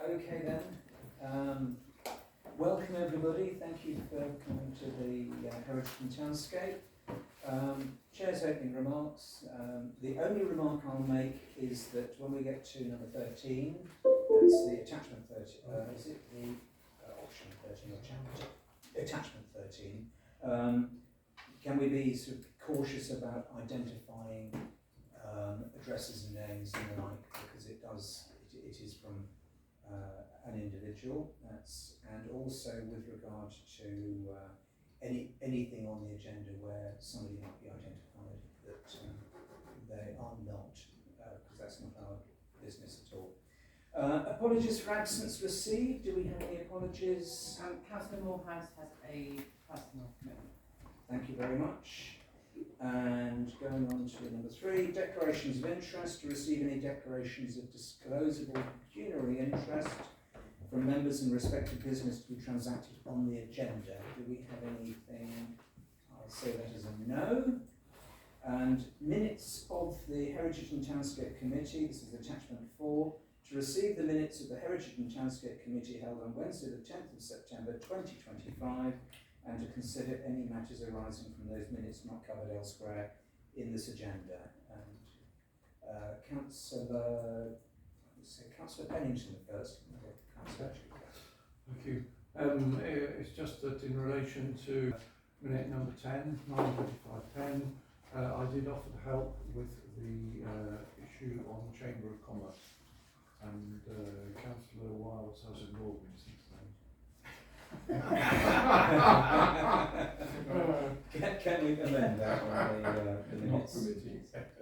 Okay then. Welcome everybody. Thank you for coming to the Heritage Townscape. Chair's opening remarks. The only remark I'll make is that when we get to number 13, that's the attachment 13. Is it the option 13 or chapter? Attachment 13. Can we be sort of cautious about identifying addresses and names and the like, because it is from an individual. And also with regard to anything on the agenda where somebody might be identified that they are not, because that's not our business at all. Apologies for absence received. Do we have any apologies? Councillor Morehouse has a personal commitment. Thank you very much. And going on to number 3, declarations of interest. To receive any declarations of disclosable pecuniary interest from members in respect of business to be transacted on the agenda. Do we have anything? I'll say that as a no. And minutes of the Heritage and Townscape Committee. This is attachment 4. To receive the minutes of the Heritage and Townscape Committee held on Wednesday the 10th of September 2025, and to consider any matters arising from those minutes not covered elsewhere in this agenda. And Councillor Pennington first. Thank you. It's just that in relation to minute number 10, 9:25:10, I did offer to help with the issue on Chamber of Commerce, and Councillor Wiles has ignored me since then. Can we amend that on the minutes?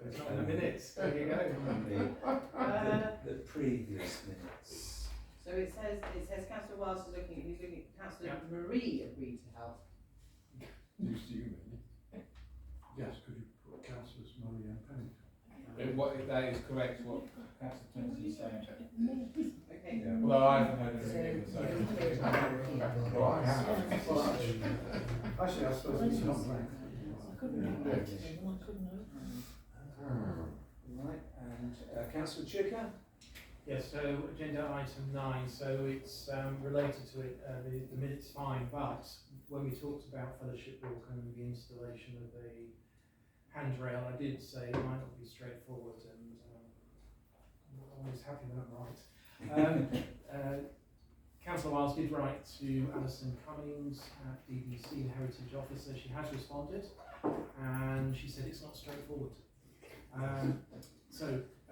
It's not in the minutes. There you go. The previous minutes. So it says Councillor Wiles is looking at Councillor Marie agreed to help. You see me? Yes, could you put Councillors Murray and Pennington? That is correct, what Councillor Thompson is saying. Okay. Yeah. Well, I haven't heard anything, so. Actually, I suppose it's not blank. Right, and Councillor Chicker? Yes, so agenda item 9, so it's related to it, the minute's fine, but when we talked about Fellowship Walk and the installation of a handrail, I did say it might not be straightforward, and I'm always happy when I'm right. Councillor Wiles did write to Alison Cummings at BBC, the Heritage Officer. She has responded, and she said it's not straightforward.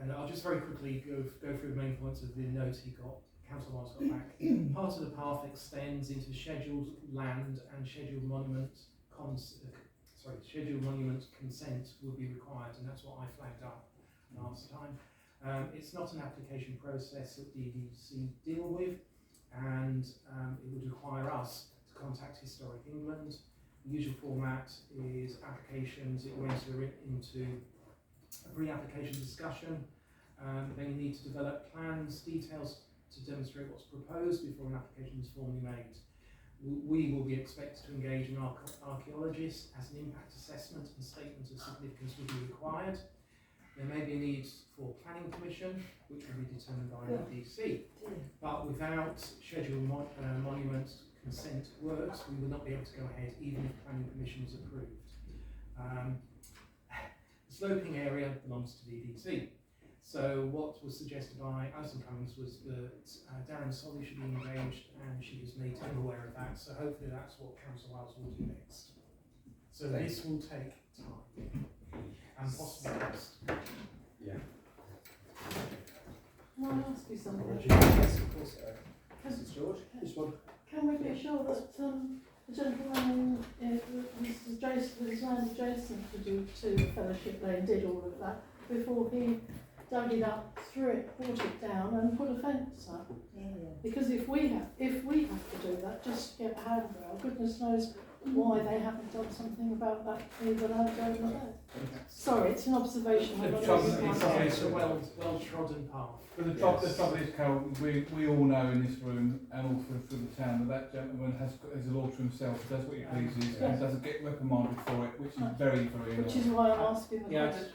And I'll just very quickly go through the main points of the note he got. Councillor Wiles got back. Part of the path extends into scheduled land, and scheduled monument consent will be required, and that's what I flagged up last time. It's not an application process that DDC deal with, and it would require us to contact Historic England. The usual format is applications. It will enter into a pre-application discussion. Then you need to develop plans, details to demonstrate what's proposed before an application is formally made. We will be expected to engage an archaeologist as an impact assessment and statement of significance will be required. There may be a need for planning permission, which will be determined by the DC. But without scheduled monument consent works, we will not be able to go ahead even if planning permission is approved. The sloping area belongs to the DDC. So what was suggested by Alison Cummings was that Darren Solly should be engaged, and she was made aware of that. So hopefully that's what Councillor Wiles will do next. So this will take time and possibly cost. Yeah. Can I ask you something? Yes, of course. Mrs. George? This one. Can we be sure that the gentleman, Mr. Jason, with his land adjacent to Fellowship Lane, did all of that before he dug it up, threw it, brought it down, and put a fence up? Because if we have to do that just to get a handrail, goodness knows why they haven't done something about that with the land over there. Sorry, it's an observation. It's a well-trodden path. But the trouble is, Carol, we all know in this room and all through the town that gentleman has a law to himself, does what he pleases, and doesn't get reprimanded for it, which is very, very Which is why I'm asking the question.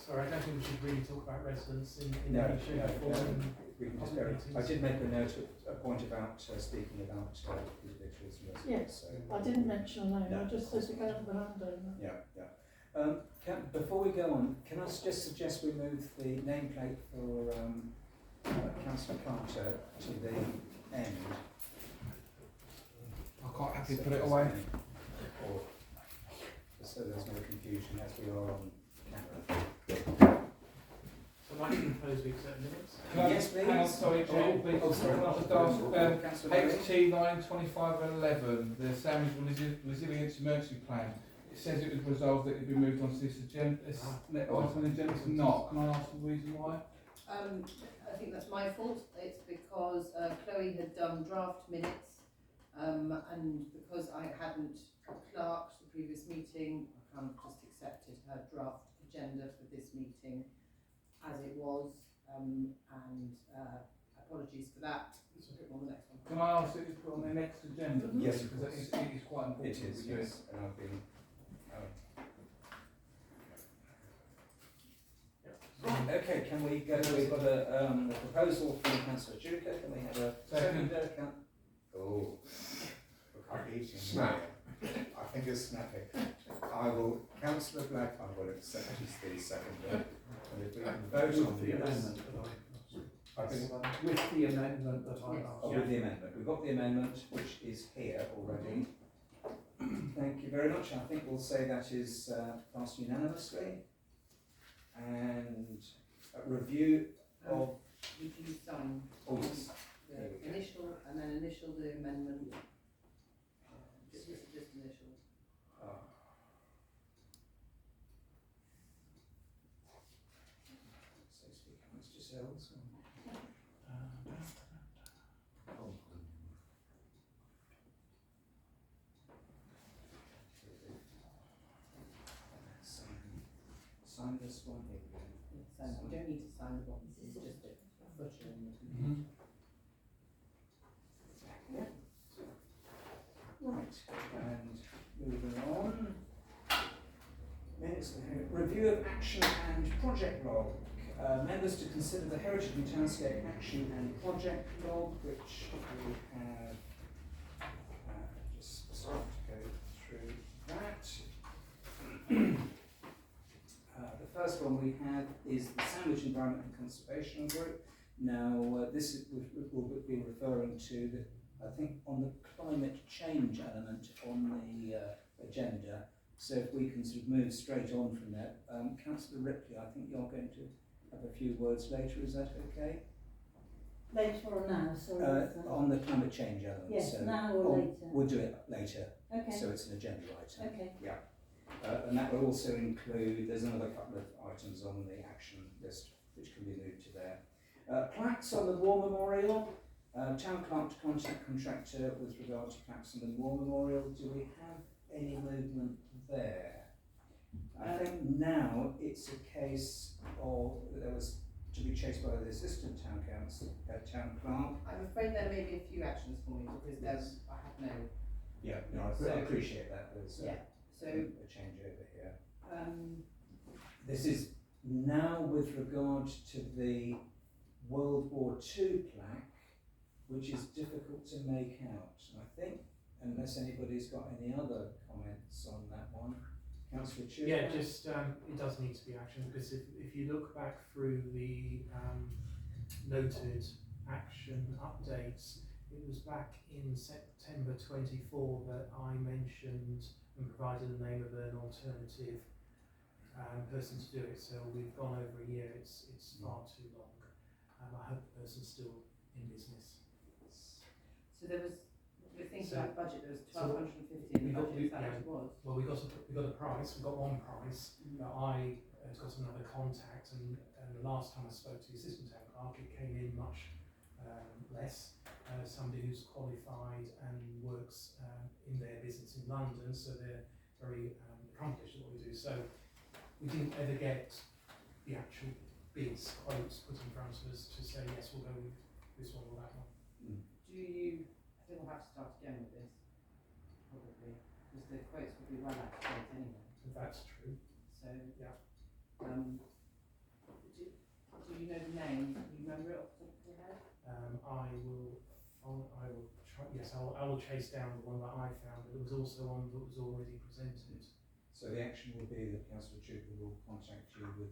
Sorry, I don't think we should really talk about residents in No, any shape or form. we can just Public go. meetings. I did make a note, a point about speaking about individuals and residents. Yes, So, I didn't mention a name, No. I just said about the landowner. yeah, yeah. Before we go on, can I just suggest we move the nameplate for Councillor Carter to the end? I'm quite happy to put it away. Or, so there's no confusion as we are on camera. So I can propose we accept minutes. Yes, please. Hang on, sorry, Chair, please. Oh, sorry. Can I just ask, Councillor Murray? HT line 2511, the Sandwich Resilience Emergency Plan. It says it was resolved that it would be moved onto this agenda. On the agenda, it's not. Can I ask the reason why? I think that's my fault. It's because Chloe had done draft minutes, and because I hadn't clerked the previous meeting, I kind of just accepted her draft agenda for this meeting as it was, and apologies for that. Let's put it on the next one. Can I ask it to put on the next agenda? Yes, of because course. it is quite important. It is, we do yes, and I've been. Okay, can we go? We've got a proposal from Councillor Duca. Can we have a Second. second? Oh, look, I'm eating. Snap. I think it's snappy. I will, Councillor Black, I will accept the second. And if we can vote on The this. amendment that I think, with the amendment that I Yes. asked. oh, with the amendment. We've got the amendment, which is here already. Thank you very much. I think we'll say that is passed unanimously. And a review of, Would you sign oh yes, the initial and then initial the amendment? Just initial. So speak, Mr. Sells. Sign this one here. So you don't need to sign the box, it's just a footer in the Mhm. Right, and moving on. Minutes, review of action and project log. Members to consider the Heritage and Townscape action and project log, which we have just start to go through that. The first one we have is the Sandwich Environment and Conservation Group. Now, this is, we'll be referring to the, I think, on the climate change element on the agenda. So if we can sort of move straight on from there. Councillor Ripley, I think you're going to have a few words later, is that okay? Later or now, sorry. On the climate change element. Yes, so now or later. We'll do it later, Okay, so it's an agenda item. okay. And that will also include, there's another couple of items on the action list which can be moved to there. Plaques on the War Memorial. Town clerk to contact contractor with regard to plaques on the War Memorial. Do we have any movement there? I think now it's a case of, there was to be chased by the assistant town council, town clerk. I'm afraid there may be a few actions for me because there's, I have no, Yeah, no, I So- appreciate that. There's yeah, so, a change over here. um, This is now with regard to the World War II plaque, which is difficult to make out. I think, unless anybody's got any other comments on that one. Councillor Chu? Yeah, just it does need to be action because if you look back through the noted action updates, it was back in September 24 that I mentioned and provided the name of an alternative person to do it. So we've gone over a year. It's far too long. I hope the person's still in business. so there was, we're thinking So- about budget, there was so 1250 in we the got budget, the- is that what yeah. it was? Well, we got a price. We got one price, but I got another contact, and the last time I spoke to the assistant town clerk, it came in much less. Somebody who's qualified and works in their business in London, so they're very accomplished at what we do. So we didn't ever get the actual bids, quotes put in front of us to say yes, we'll go with this one or that one. Do you, I think we'll have to start again with this, probably, because the quotes will be well out of date anyway, If that's true. so. Yeah. Do you know the name, do you remember it off the top of your head? I will try, yes, I will chase down the one that I found, but there was also one that was already presented. So the action will be that Councillor Tuber will contact you with.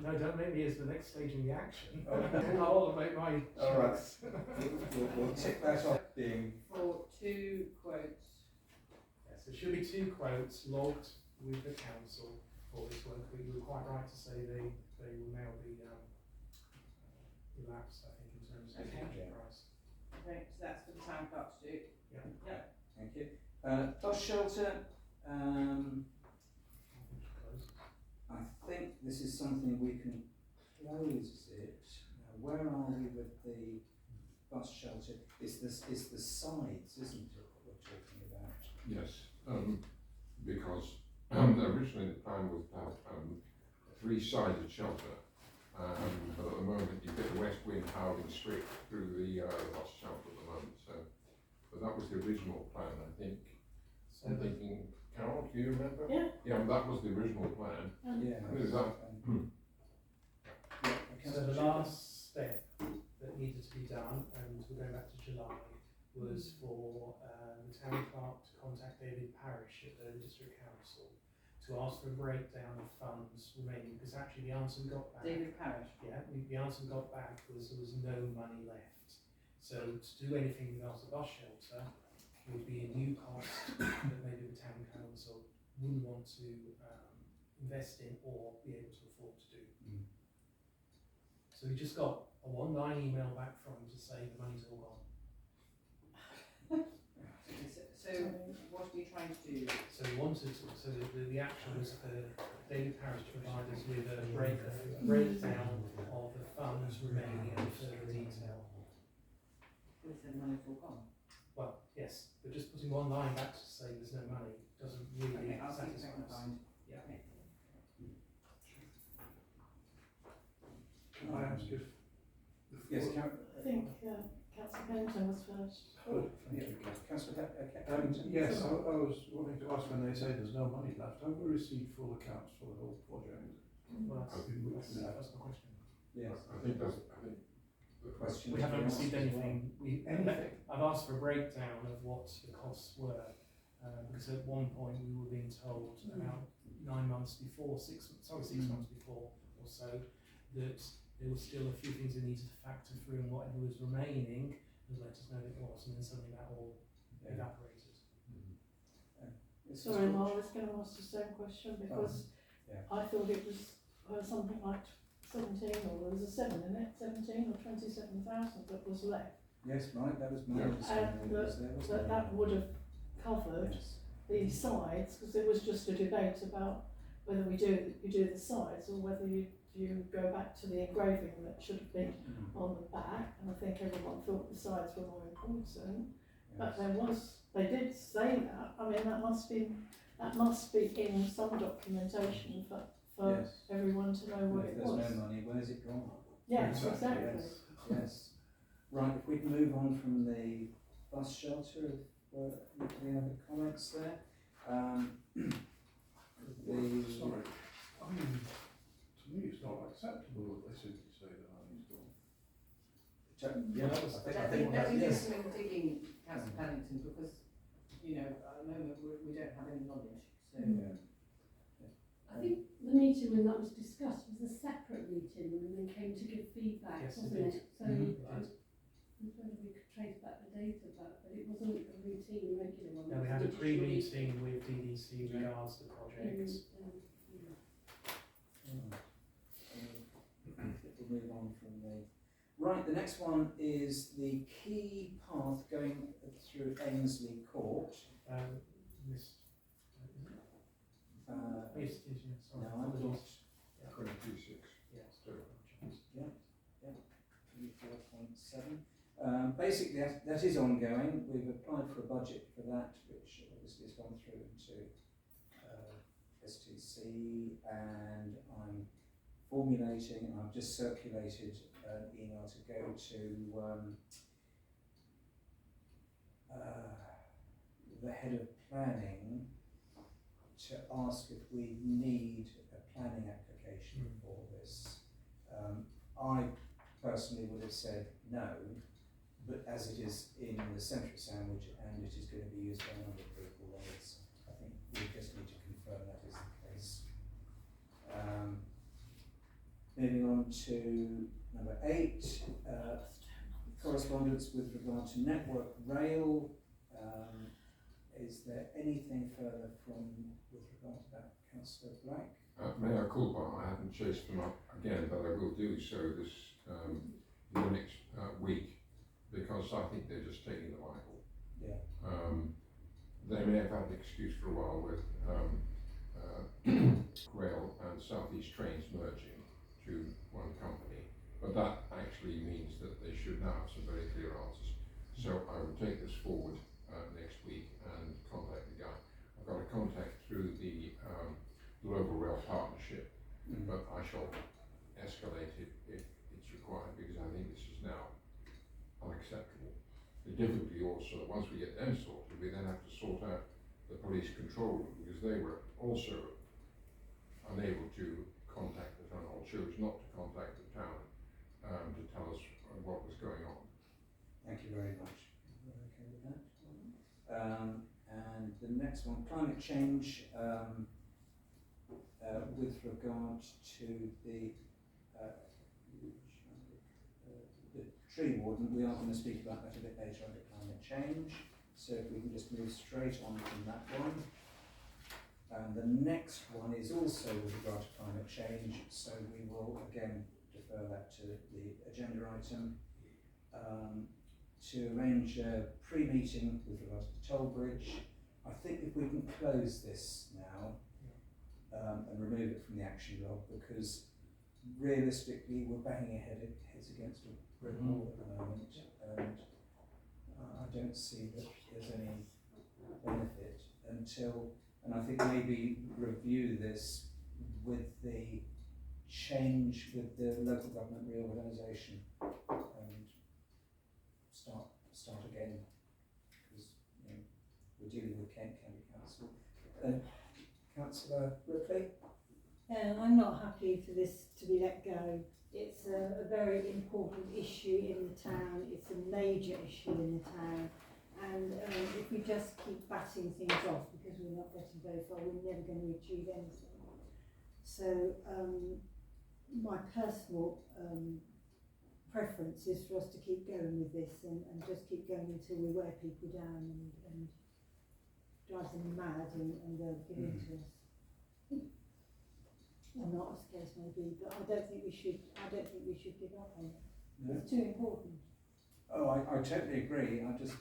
No, don't make me as the next stage in the action. Okay. I'll make my All right. choice. We'll tick that off being. For 2 quotes. Yes, there should be 2 quotes logged with the council for this work, but you were quite right to say they will now be elapsed, I think, in terms of the Okay. actual Yeah. price. Okay, so that's for the town clerk to do. Thank you. Bus shelter. I think this is something we can close it. Now, where are we with the bus shelter? It's the sides, isn't it, that we're talking about? Yes, because originally the plan was to have 3-sided shelter, but at the moment you get the west wind howling straight through the bus shelter at the moment. So, but that was the original plan, I think. So I'm thinking, Carol, do you remember? Yeah. Yeah, that was the original plan. Yeah. Is that? So the last step that needed to be done, and we're going back to July, was for the town clerk to contact David Parish at the district council to ask for a breakdown of funds remaining, because actually the answer we got back. David Parish. Yeah, the answer we got back was there was no money left. So to do anything with regards to bus shelter would be a new cost that maybe the town council wouldn't want to invest in or be able to afford to do. So we just got a 1-line email back from him to say the money's all gone. So what are we trying to do? So we wanted to, so the action was for David Parish to provide us with a breakdown of the funds remaining and further detail. We said money's all gone. Well, yes, but just putting 1 line back to say there's no money doesn't really Okay, I'll see if I satisfy can us. find. Yeah. Okay. Can I ask if? Yes, I think Councillor Pennington was first. Councillor Yes, I was wanting to ask, when they say there's no money left, have we received full accounts for the whole project? Well, I think we should. that's the question. Yes. I think the Question. We haven't received anything. Anything? I've asked for a breakdown of what the costs were, because at one point we were being told about 9 months before, 6 months before or so, that there were still a few things that needed to factor through, and whatever was remaining was let us know that it was, and then suddenly that all evaporated. Sorry, Mark, I was going to ask the same question because I thought it was something like 17, or there was a 7 in it, 17 or 27,000 that was left. Yes, right, that was my Yeah. understanding. That would have covered Yes. the sides, because there was just a debate about whether you do the sides or whether you go back to the engraving that should have been on the back, and I think everyone thought the sides were more important. But they did say that. I mean, that must be in some documentation for Yes. everyone to know what If it there's was. no money, where's it gone? Yes, Exactly, exactly. Yes. Right, if we can move on from the bus shelter, any other comments there? Sorry, I mean, to me it's not acceptable that they simply say that money's gone. Yeah, But I think let me do yes. some digging, Councillor Pennington, because, you know, at the moment we don't have any knowledge, so. Yeah. I think the meeting when that was discussed was a separate meeting and then came to give feedback, Yes, wasn't it it? did. So whether we could trace back the date of that, but it wasn't a routine, regular one. Now we had a pre-meeting with DDC regards the project. We'll move on from the. Right, the next one is the key path going through Ainsley Court. Missed. Yes, it is, yeah, sorry. No, I've got 26. Yes. Yeah, 34.7. Basically, that is ongoing. We've applied for a budget for that, which obviously has gone through into STC, and I'm formulating, and I've just circulated an email to go to the head of planning to ask if we need a planning application for this. I personally would have said no, but as it is in the centre of Sandwich and it is going to be used by a number of people, then it's, I think we just need to confirm that is the case. Moving on to number 8, correspondence with regard to Network Rail. Is there anything further with regard to that, Councillor Black? May I call upon, I haven't chased them up again, but I will do so this in the next week, because I think they're just taking the Bible. Yeah. They may have had an excuse for a while with rail and South East trains merging to one company, but that actually means that they should now have some very clear answers. So I will take this forward next week and contact the guy. I've got a contact through the local rail partnership, but I shall escalate it if it's required, because I think this is now unacceptable. The difficulty also that once we get them sorted, we then have to sort out the police control room, because they were also unable to contact the town, or chose not to contact the town to tell us what was going on. Thank you very much. We're okay with that. And the next one, climate change, with regard to the tree warden. We are going to speak about that a bit later under climate change. So if we can just move straight on from that one. And the next one is also with regard to climate change, so we will again defer that to the agenda item. To arrange a pre-meeting with regard to the toll bridge. I think if we can close this now and remove it from the action log, because realistically we're banging heads against a brick wall at the moment, and I don't see that there's any benefit until, and I think maybe review this with the change with the local government reorganisation and start again, because we're dealing with Kent County Council. Councillor Ripley? I'm not happy for this to be let go. It's a very important issue in the town, it's a major issue in the town, and if we just keep batting things off because we're not getting very far, we're never going to achieve anything. So my personal preference is for us to keep going with this and just keep going until we wear people down and drive them mad and they'll give in to us. Or not, as the case may be, but I don't think we should give up on it. No? It's too important. Oh, I totally agree. I just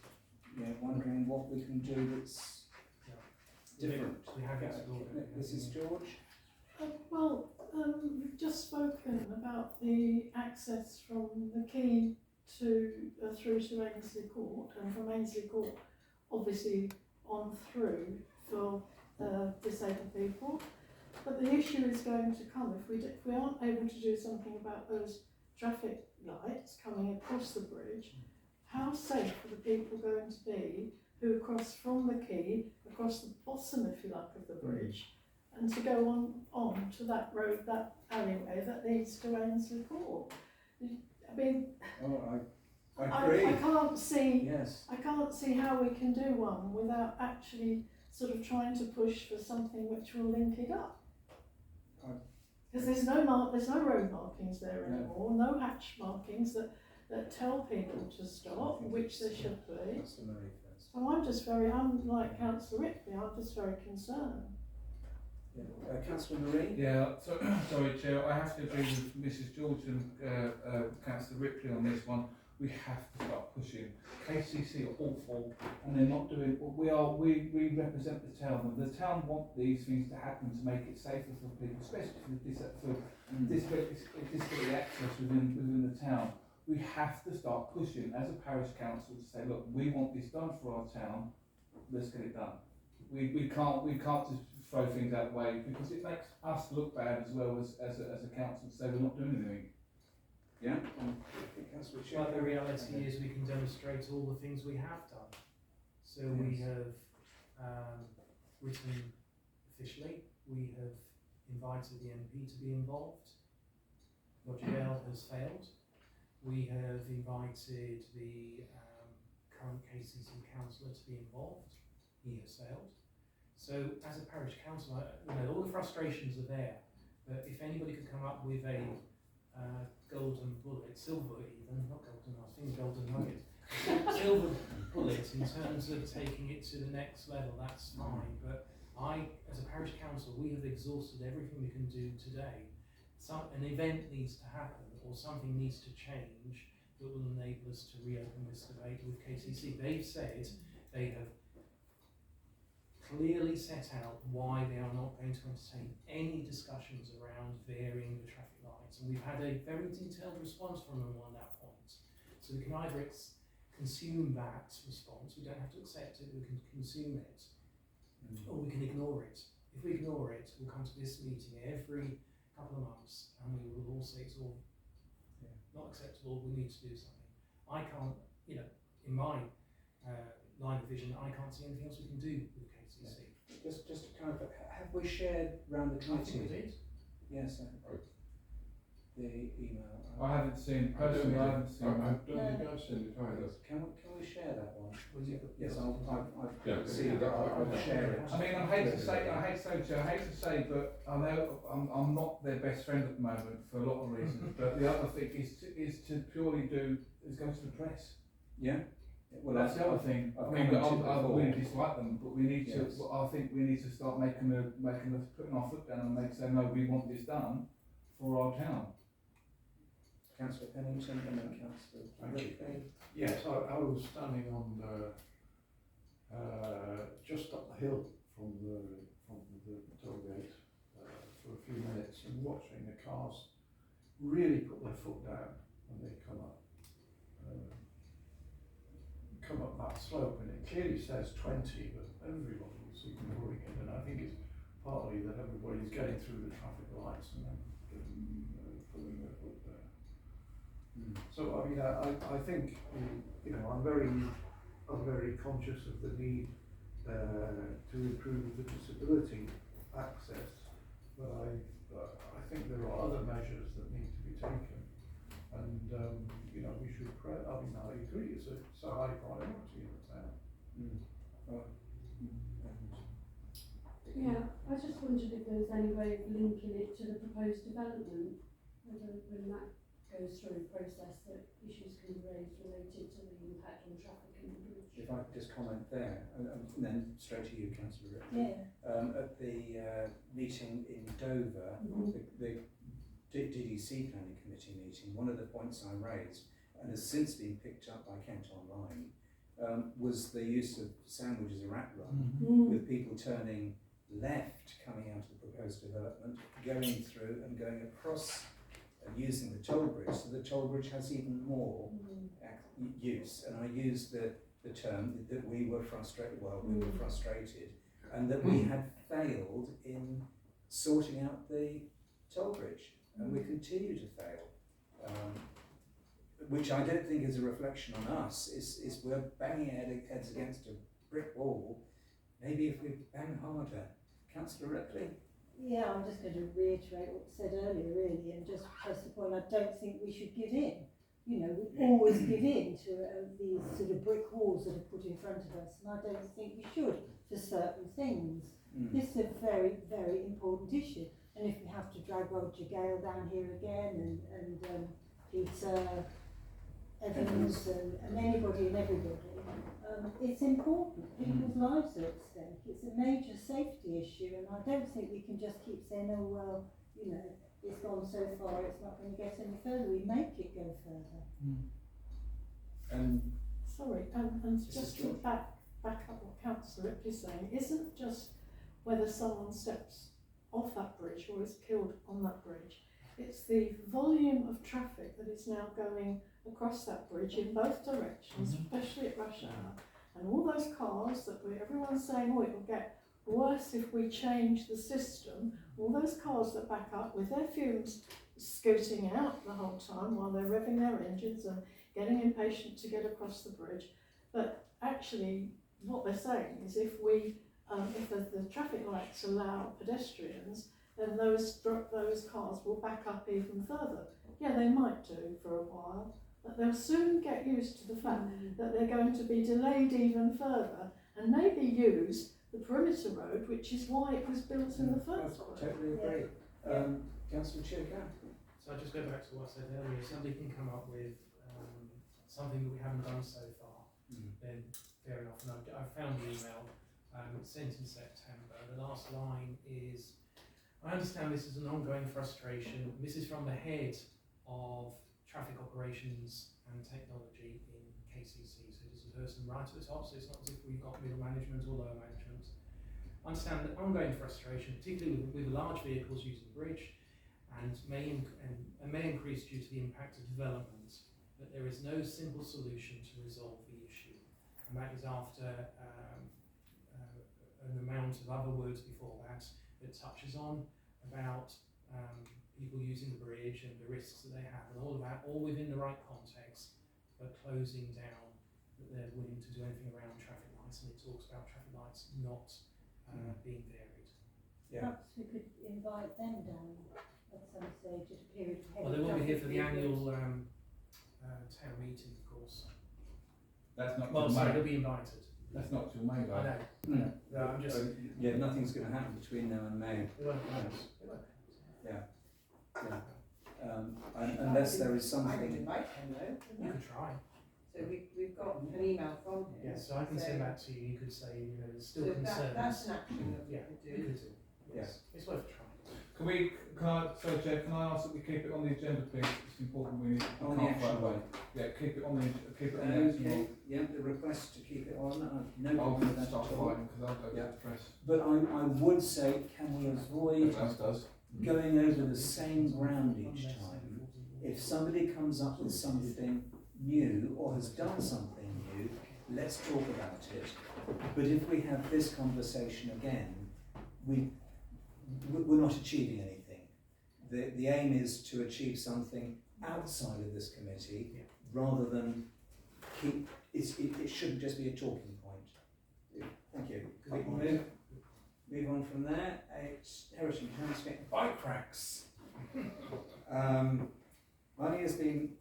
wondering what we can do that's different. We have explored it. Mrs. George? We've just spoken about the access from the quay to through to Ainsley Court, and from Ainsley Court obviously on through for disabled people. But the issue is going to come if we aren't able to do something about those traffic lights coming across the bridge. How safe are the people going to be who cross from the quay across the bottom, if you like, of the bridge, and to go on to that road, that alleyway that leads to Ainsley Court? I mean, I agree. I can't see. Yes. I can't see how we can do one without actually sort of trying to push for something which will link it up. Because there's no road markings there anymore, no hatch markings that tell people to stop, which there should be. So I'm like Councillor Ripley, I'm just very concerned. Yeah. Councillor Marie? Yeah, so, sorry Chair, I have to agree with Mrs George and Councillor Ripley on this one. We have to start pushing. KCC are awful and they're not doing what we represent the town, and the town want these things to happen to make it safer for people, especially for disability access within the town. We have to start pushing as a parish council to say, look, we want this done for our town, let's get it done. We can't just throw things out the way, because it makes us look bad as well as a council to say we're not doing anything. Yeah. Well, the reality is we can demonstrate all the things we have done. So we have written officially, we have invited the MP to be involved. Roger Gale has failed. We have invited the current KCC councillor to be involved. He has failed. So as a parish councillor, all the frustrations are there. But if anybody could come up with a golden bullet, silver bullet even, not golden, I was thinking golden nugget, silver bullet in terms of taking it to the next level, that's fine. But as a parish council, we have exhausted everything we can do today. An event needs to happen or something needs to change that will enable us to reopen this debate with KCC. They've said they have clearly set out why they are not going to entertain any discussions around varying the traffic lights, and we've had a very detailed response from them on that point. So we can either consume that response, we don't have to accept it, we can consume it, or we can ignore it. If we ignore it, we'll come to this meeting every couple of months and we will all say it's all not acceptable, we need to do something. I can't, in my line of vision, I can't see anything else we can do with KCC. Just to clarify, have we shared around the I think we committee? did. Yes, the email. I haven't seen, personally, I haven't seen I that. don't think I've seen it either. Can we share that one? Was it? Yes, I'll Yeah, see it. I'll share it. I mean, I hate to say, but I know I'm not their best friend at the moment for a lot of reasons. But the other thing is to purely go to the press. Yeah. Well, That's the other thing. I mean, we dislike them, but we need to. Yes. I think we need to start putting our foot down and say no, we want this done for our town. Councillor Pennington and then Councillor Ripley. Yes, I was standing on just up the hill from the toll gate for a few minutes and watching the cars really put their foot down when they come up that slope, and it clearly says 20, but everybody was ignoring it, and I think it's partly that everybody's getting through the traffic lights and then putting their foot down. So I mean, I think I'm very conscious of the need to improve the disability access, but I think there are other measures that need to be taken, and we should. I agree, it's a high priority in the town. Yeah, I just wondered if there was any way of linking it to the proposed development, whether when that goes through a process that issues can be raised related to the impact on traffic and the bridge. If I could just comment there, and then straight to you, Councillor Ripley. At the meeting in Dover, the DDC Planning Committee meeting, one of the points I raised, and has since been picked up by Kent Online, was the use of Sandwich as a rat run, with people turning left coming out of the proposed development, going through and going across and using the toll bridge, so the toll bridge has even more use. And I used the term that we were frustrated, and that we had failed in sorting out the toll bridge, and we continue to fail. Which I don't think is a reflection on us, is we're banging heads against a brick wall. Maybe if we bang harder. Councillor Ripley? Yeah, I'm just going to reiterate what was said earlier, really, and just press the point. I don't think we should give in. We always give in to these sort of brick walls that are put in front of us, and I don't think we should for certain things. This is a very, very important issue, and if we have to drag Roger Gale down here again, and Peter Evans, and anybody and everybody, it's important. People's lives are at stake. It's a major safety issue, and I don't think we can just keep saying, oh well, it's gone so far, it's not going to get any further. We make it go further. Sorry, and just to back up what Councillor Ripley's saying, it isn't just whether someone steps off that bridge or is killed on that bridge. It's the volume of traffic that is now going across that bridge in both directions, especially at rush hour. And all those cars that everyone's saying, oh, it will get worse if we change the system, all those cars that back up with their fumes scooting out the whole time while they're revving their engines and getting impatient to get across the bridge. But actually, what they're saying is if the traffic lights allow pedestrians, then those cars will back up even further. Yeah, they might do for a while, that they'll soon get used to the fact that they're going to be delayed even further and maybe use the perimeter road, which is why it was built in the first I place. totally agree. Councillor Chilcott? So I just go back to what I said earlier, if somebody can come up with something that we haven't done so far, then fair enough. And I found the email sent in September. The last line is, I understand this is an ongoing frustration. This is from the head of traffic operations and technology in KCC. So this is a person right at the top, so it's not as if we've got middle management or lower management. I understand the ongoing frustration, particularly with large vehicles using the bridge, and may increase due to the impact of development, but there is no simple solution to resolve the issue. And that is after an amount of other words before that touches on about people using the bridge and the risks that they have, and all of that, all within the right context, but closing down that they're willing to do anything around traffic lights, and it talks about traffic lights not being varied. Perhaps we could invite them down at some stage at a period of Well, they will be here for the annual town meeting, of course. That's not Well, till sorry, May. they'll be invited. That's not till May, I though. know. No, I'm just. Yeah, nothing's going to happen between now and May. They won't count. They won't count. Unless there is I something. could invite them though. You could try. So we've got an email from him. Yes, so I can send that to you. You could say, you know, there's still So concerns. that's an action that we Yeah, could you do. could do. Yes, it's worth a try. Can I ask that we keep it on the agenda, please? It's important. We On the can't action vote. one. Yeah, keep it on the action Okay, one. yeah, the request to keep it on, I've no I'll problem with that at start all. fighting because I'll go Yeah. to the press. But I would say, can we avoid As does. going over the same ground each time? If somebody comes up with something new or has done something new, let's talk about it. But if we have this conversation again, we're not achieving anything. The aim is to achieve something outside of this committee rather than keep, it shouldn't just be a talking point. Thank you. We can move on from there. It's Heritage Townscape bike racks. Money has been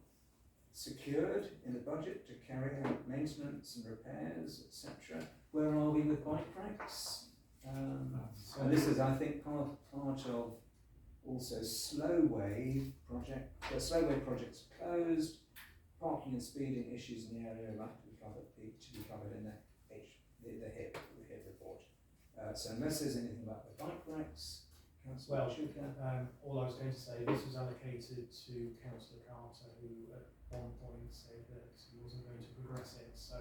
secured in the budget to carry out maintenance and repairs, etc. Where are we with bike racks? And this is, I think, part of also Slow Wave project. The Slow Wave project's closed. Parking and speeding issues in the area are likely to be covered in the HIP report. So unless there's anything about the bike racks, Councillor Chuka. All I was going to say, this was allocated to Councillor Carter, who at one point said that he wasn't going to progress it, so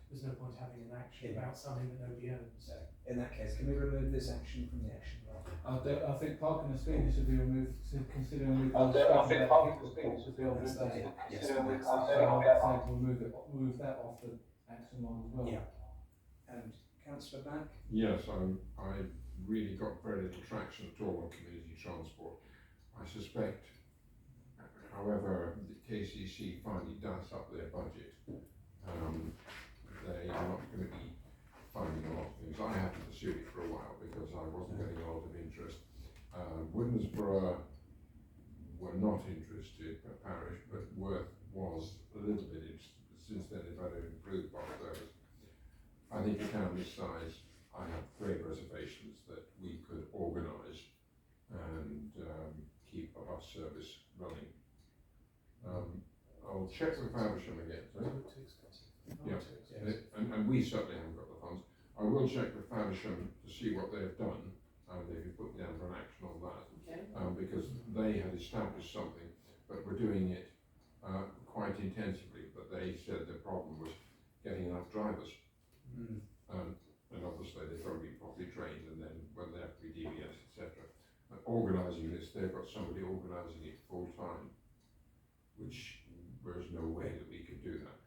there's no point having an action about something that nobody owns. So in that case, can we remove this action from the action block? I think parking and speeding should be removed. Considering I think parking and speeding should be removed. Yes, we'll remove that off the action line as well. Yeah. And Councillor Back? Yes, I really got very little traction at all on community transport. I suspect, however, the KCC finally does up their budget, they are not going to be finding a lot of things. I had to pursue it for a while because I wasn't getting a lot of interest. Woodensborough were not interested per parish, but Worth was a little bit interested. Since then they've had to improve bus service. I think a town this size, I have grave reservations that we could organise and keep a bus service running. I'll check with Faversham again. Too expensive. Yeah. Too expensive. And we certainly haven't got the funds. I will check with Faversham to see what they've done and if you put down for an action on that. Okay. Because they had established something, but were doing it quite intensively. But they said the problem was getting enough drivers. And obviously they've got to be properly trained, and then when they have to be DBS, etc. But organising this, they've got somebody organising it full time, which there's no way that we could do that.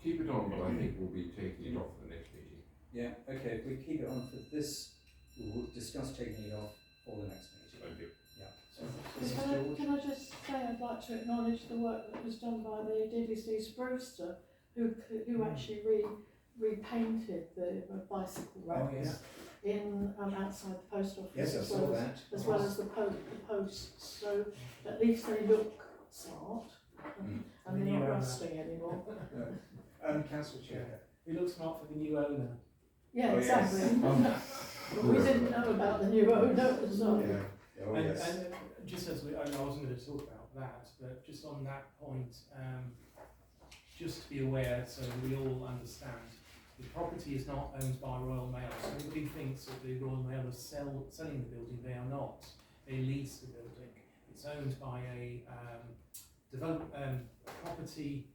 Keep it on, but I think we'll be taking it off for the next meeting. Yeah, okay, if we keep it on for this, we'll discuss taking it off for the next meeting. Thank you. Yeah. So, Mrs. George? Can I just say I'd like to acknowledge the work that was done by the DVC Brewster, who actually repainted the bicycle racks in outside the post office. Yes, I saw that. As well as the posts, so at least they look smart. and they're not rusting anymore. Councillor Chair. It looks smart for the new owner. Yeah, Oh, yes. exactly. But we didn't know about the new owner as well. Yeah. Oh, and, yes. and just as I wasn't going to talk about that, but just on that point, just to be aware, so we all understand, the property is not owned by Royal Mail. So everybody thinks that the Royal Mail are selling the building. They are not. They lease the building. It's owned by a property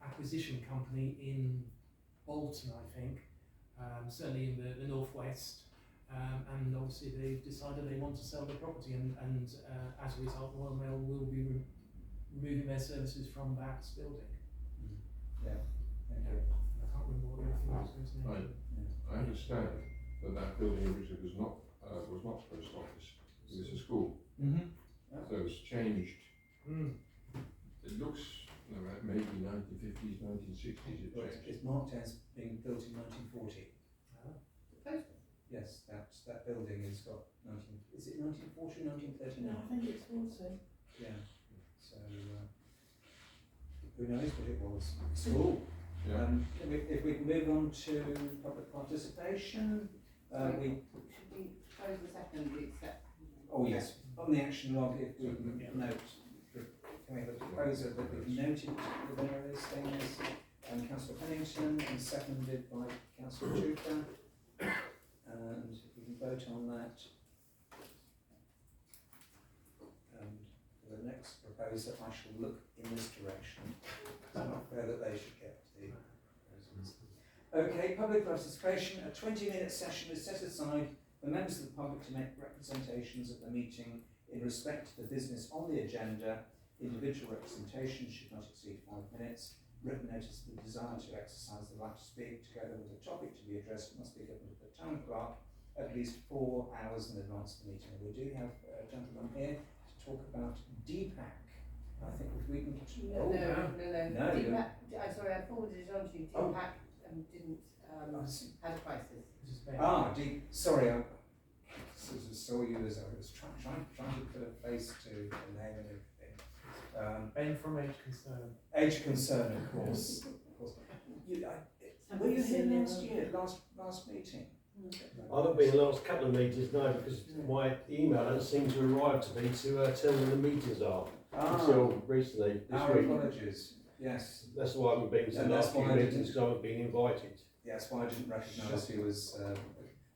acquisition company in Bolton, I think, certainly in the northwest. And obviously they've decided they want to sell the property, and as a result, Royal Mail will be removing their services from that building. Yeah. Thank you. I can't remember what the other thing I was going to mention. I understand that that building originally was not post office, it was a school. Mm-hmm. So it's changed. Mm. It looks maybe 1950s, 1960s it Well, changed. it's marked as being built in 1940. The post office. Yes, that building has got is it 1940 or 1939? No, I think it's 40. Yeah. So who knows what it was? School. Yeah. If we can move on to public participation, we. Should we close the second, except? Oh yes, on the action log, if we can note, can we have a proposer that we've noted the various things, Councillor Pennington, and seconded by Councillor Chuka, and if we can vote on that. And for the next proposer, I shall look in this direction. It's not fair that they should get the proposals. Okay, public participation. A 20-minute session is set aside for members of the public to make representations at the meeting in respect to the business on the agenda. Individual representation should not exceed 5 minutes. Written notice of the desire to exercise the right to speak together with the topic to be addressed must be given to the town clerk at least 4 hours in advance of the meeting. We do have a gentleman here to talk about DPAC. I think if we can... No. No. I'm sorry, I forwarded it on to you. Oh. DPAC didn't had a crisis. Sorry, I sort of saw you as I was trying to put a face to the name and everything. Ben from Age Concern. Age Concern, of course. Were you here last meeting? I haven't been in the last couple of meetings now because my email hasn't seemed to arrive to me to tell me when the meetings are until recently this Our week. apologies. Yes. That's why I haven't been to And the that's last few why I meetings didn't- because I haven't been invited. Yeah, that's why I didn't recognise you as.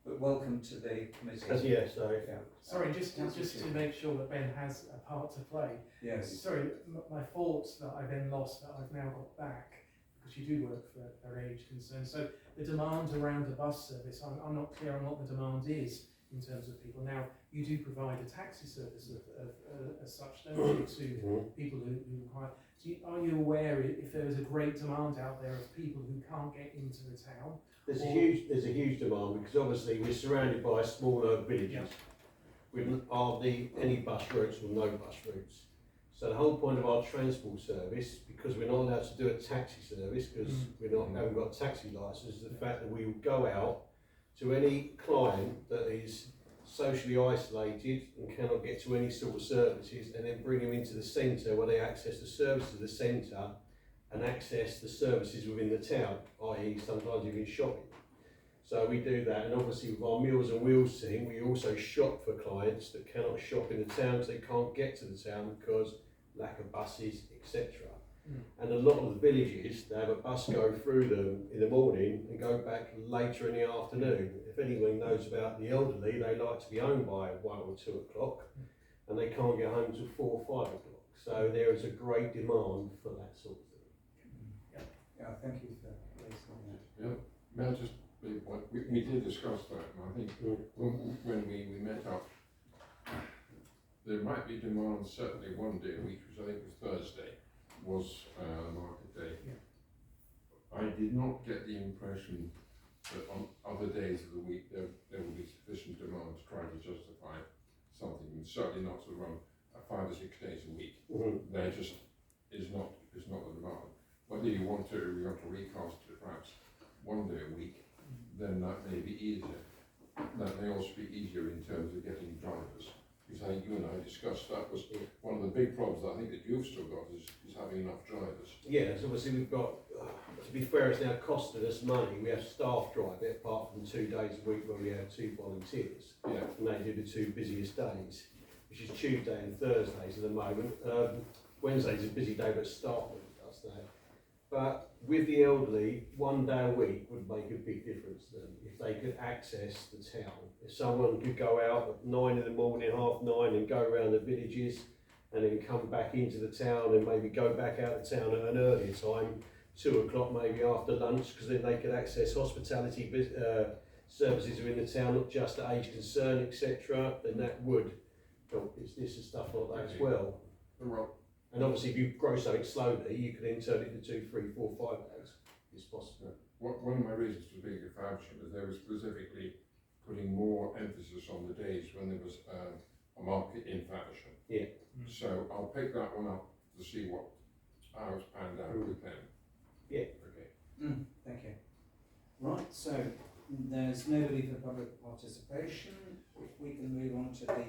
But welcome to the committee. Yeah, so Yeah. Sorry, just to make sure that Ben has a part to play. Yes. Sorry, my fault that I then lost that I've now got back, because you do work for Age Concern. So the demand around the bus service, I'm not clear on what the demand is in terms of people. Now, you do provide a taxi service as such, don't you, to people who require. Are you aware if there is a great demand out there of people who can't get into the town? there's a huge demand because obviously we're surrounded by smaller villages with hardly any bus routes or no bus routes. So the whole point of our transport service, because we're not allowed to do a taxi service because haven't got a taxi licence, is the fact that we will go out to any client that is socially isolated and cannot get to any sort of services, and then bring them into the centre where they access the services of the centre and access the services within the town, i.e. sometimes even shopping. So we do that, and obviously with our Meals and Wheels team, we also shop for clients that cannot shop in the town because they can't get to the town because lack of buses, etc. And a lot of the villages, they have a bus go through them in the morning and go back later in the afternoon. If anyone knows about the elderly, they like to be home by 1 or 2 o'clock and they can't get home till 4 or 5 o'clock. So there is a great demand for that sort of thing. Yeah, thank you for raising that. Yeah, may I just we did discuss that, and I think when we met up, there might be demand certainly one day a week, which I think was Thursday, was market day. Yeah. I did not get the impression that on other days of the week there will be sufficient demand to try to justify something, and certainly not to run 5 or 6 days a week. There just is not the demand. Whether you want to recast it perhaps 1 day a week, then that may be easier. That may also be easier in terms of getting drivers, because you and I discussed that was one of the big problems that I think that you've still got is having enough drivers. Yeah, so obviously we've got, to be fair, it's now costing us money. We have staff drive it, apart from 2 days a week when we have 2 volunteers. Yeah. And they do the 2 busiest days, which is Tuesday and Thursdays at the moment. Wednesday's a busy day, but staff does that. But with the elderly, 1 day a week would make a big difference to them if they could access the town. If someone could go out at 9 in the morning, 9:30, and go around the villages and then come back into the town and maybe go back out of town at an earlier time, 2 o'clock maybe after lunch, because then they could access hospitality services within the town, not just at age concern, etc. Then that would help business and stuff like that as well. Well, And obviously, if you grow something slowly, you can then turn it into 2, 3, 4, 5 days. It's possible. one of my reasons for being a voucher was they were specifically putting more emphasis on the days when there was a market in Faversham. Yeah. So I'll pick that one up to see how it's panned out with them. Yeah. Okay. Thank you. Right, so there's nobody for public participation. We can move on to the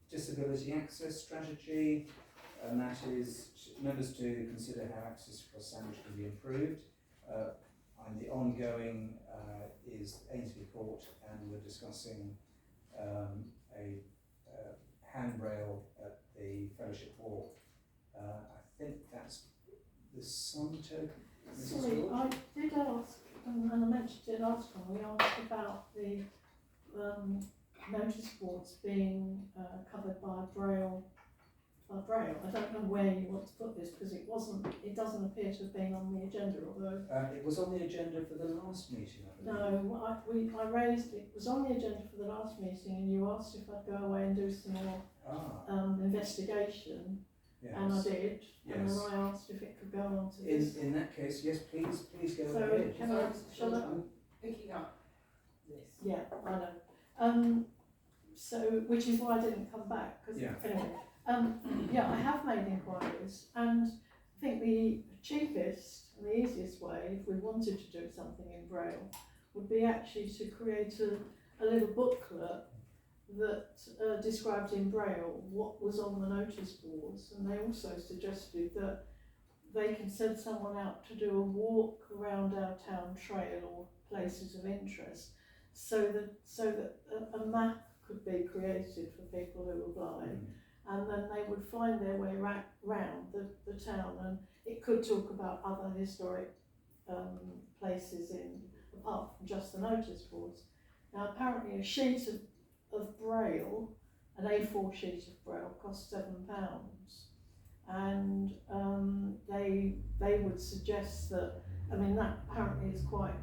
disability access strategy, and that is members to consider how access across Sandwich can be improved. And the ongoing is Ainslie Court, and we're discussing a handrail at the Fellowship Walk. I think that's the sum token. Mrs. Sorry, George? I did ask, and I mentioned it last time, we asked about the notice boards being covered by Braille. I don't know where you want to put this because it doesn't appear to have been on the agenda, although. It was on the agenda for the last meeting, I believe. No, I raised it was on the agenda for the last meeting, and you asked if I'd go away and do some more investigation, Yes. and I did. And Yes. then I asked if it could go on to this. In that case, yes, please go So ahead. can I, shall I? I'm picking up this. Yeah, I know. So, which is why I didn't come back, because Yeah. anyway, yeah, I have made inquiries, and I think the cheapest and the easiest way, if we wanted to do something in Braille, would be actually to create a little booklet that described in Braille what was on the notice boards, and they also suggested that they can send someone out to do a walk around our town trail or places of interest, so that a map could be created for people who are blind, and then they would find their way round the town, and it could talk about other historic places apart from just the notice boards. Now apparently a sheet of Braille, an A4 sheet of Braille, costs £7, and they would suggest that, I mean, that apparently is quite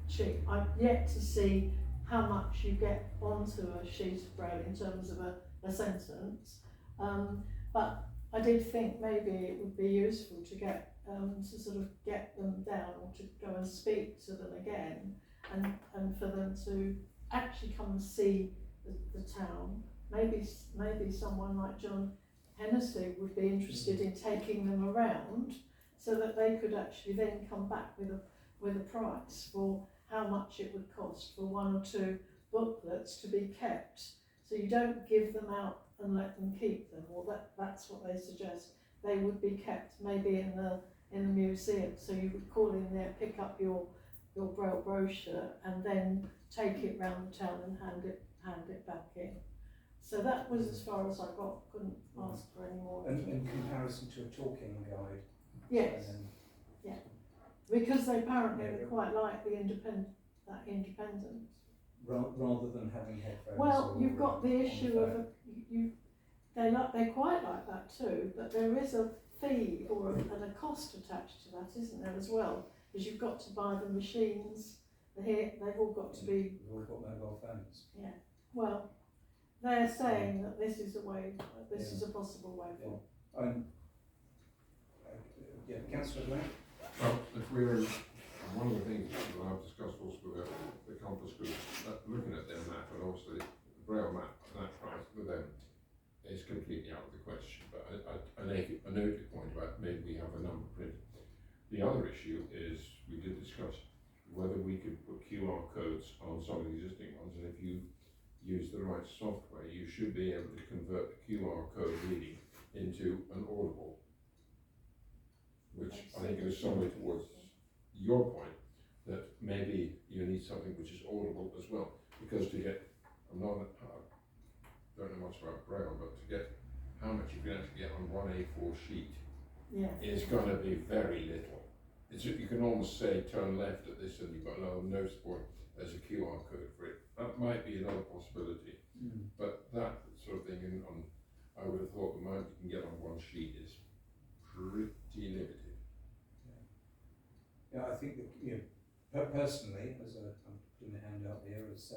cheap. I've yet to see how much you get onto a sheet of Braille in terms of a sentence, but I did think maybe it would be useful to get to sort of get them down, or to go and speak to them again, and for them to actually come and see the town. Maybe someone like John Hennessy would be interested in taking them around, so that they could actually then come back with a price for how much it would cost for 1 or 2 booklets to be kept. So you don't give them out and let them keep them, or that's what they suggest. They would be kept maybe in the museum, so you would call in there, pick up your Braille brochure, and then take it round the town and hand it back in. So that was as far as I got. Couldn't ask for any more. In comparison to a talking guide. Yes, And because they apparently quite like the independence. rather than having headphones. Well, or you've got the on issue phone. of they quite like that too, but there is a fee and a cost attached to that, isn't there, as well? Because you've got to buy the machines. They've all got to be. We've all got mobile phones. Yeah. Well, they're saying that this is a way. This is a possible way forward. Councillor Gray? Well, if we're, one of the things that I've discussed also with the Compass Group, looking at their map, and obviously the Braille map, that price for them is completely out of the question, but I note your point about maybe we have a number printed. The other issue is, we did discuss whether we could put QR codes on some of the existing ones, and if you use the right software, you should be able to convert the QR code reading into an audible, which I think goes somewhere towards your point, that maybe you need something which is audible as well, because to get, I don't know much about Braille, but to get how much you can actually get on one A4 sheet is going to be very little. You can almost say turn left at this and you've got another notice board, there's a QR code for it. That might be another possibility, but that sort of thing, I would have thought the amount you can get on one sheet is pretty limited. Yeah, I think that, personally, as I'm putting my hand up here, as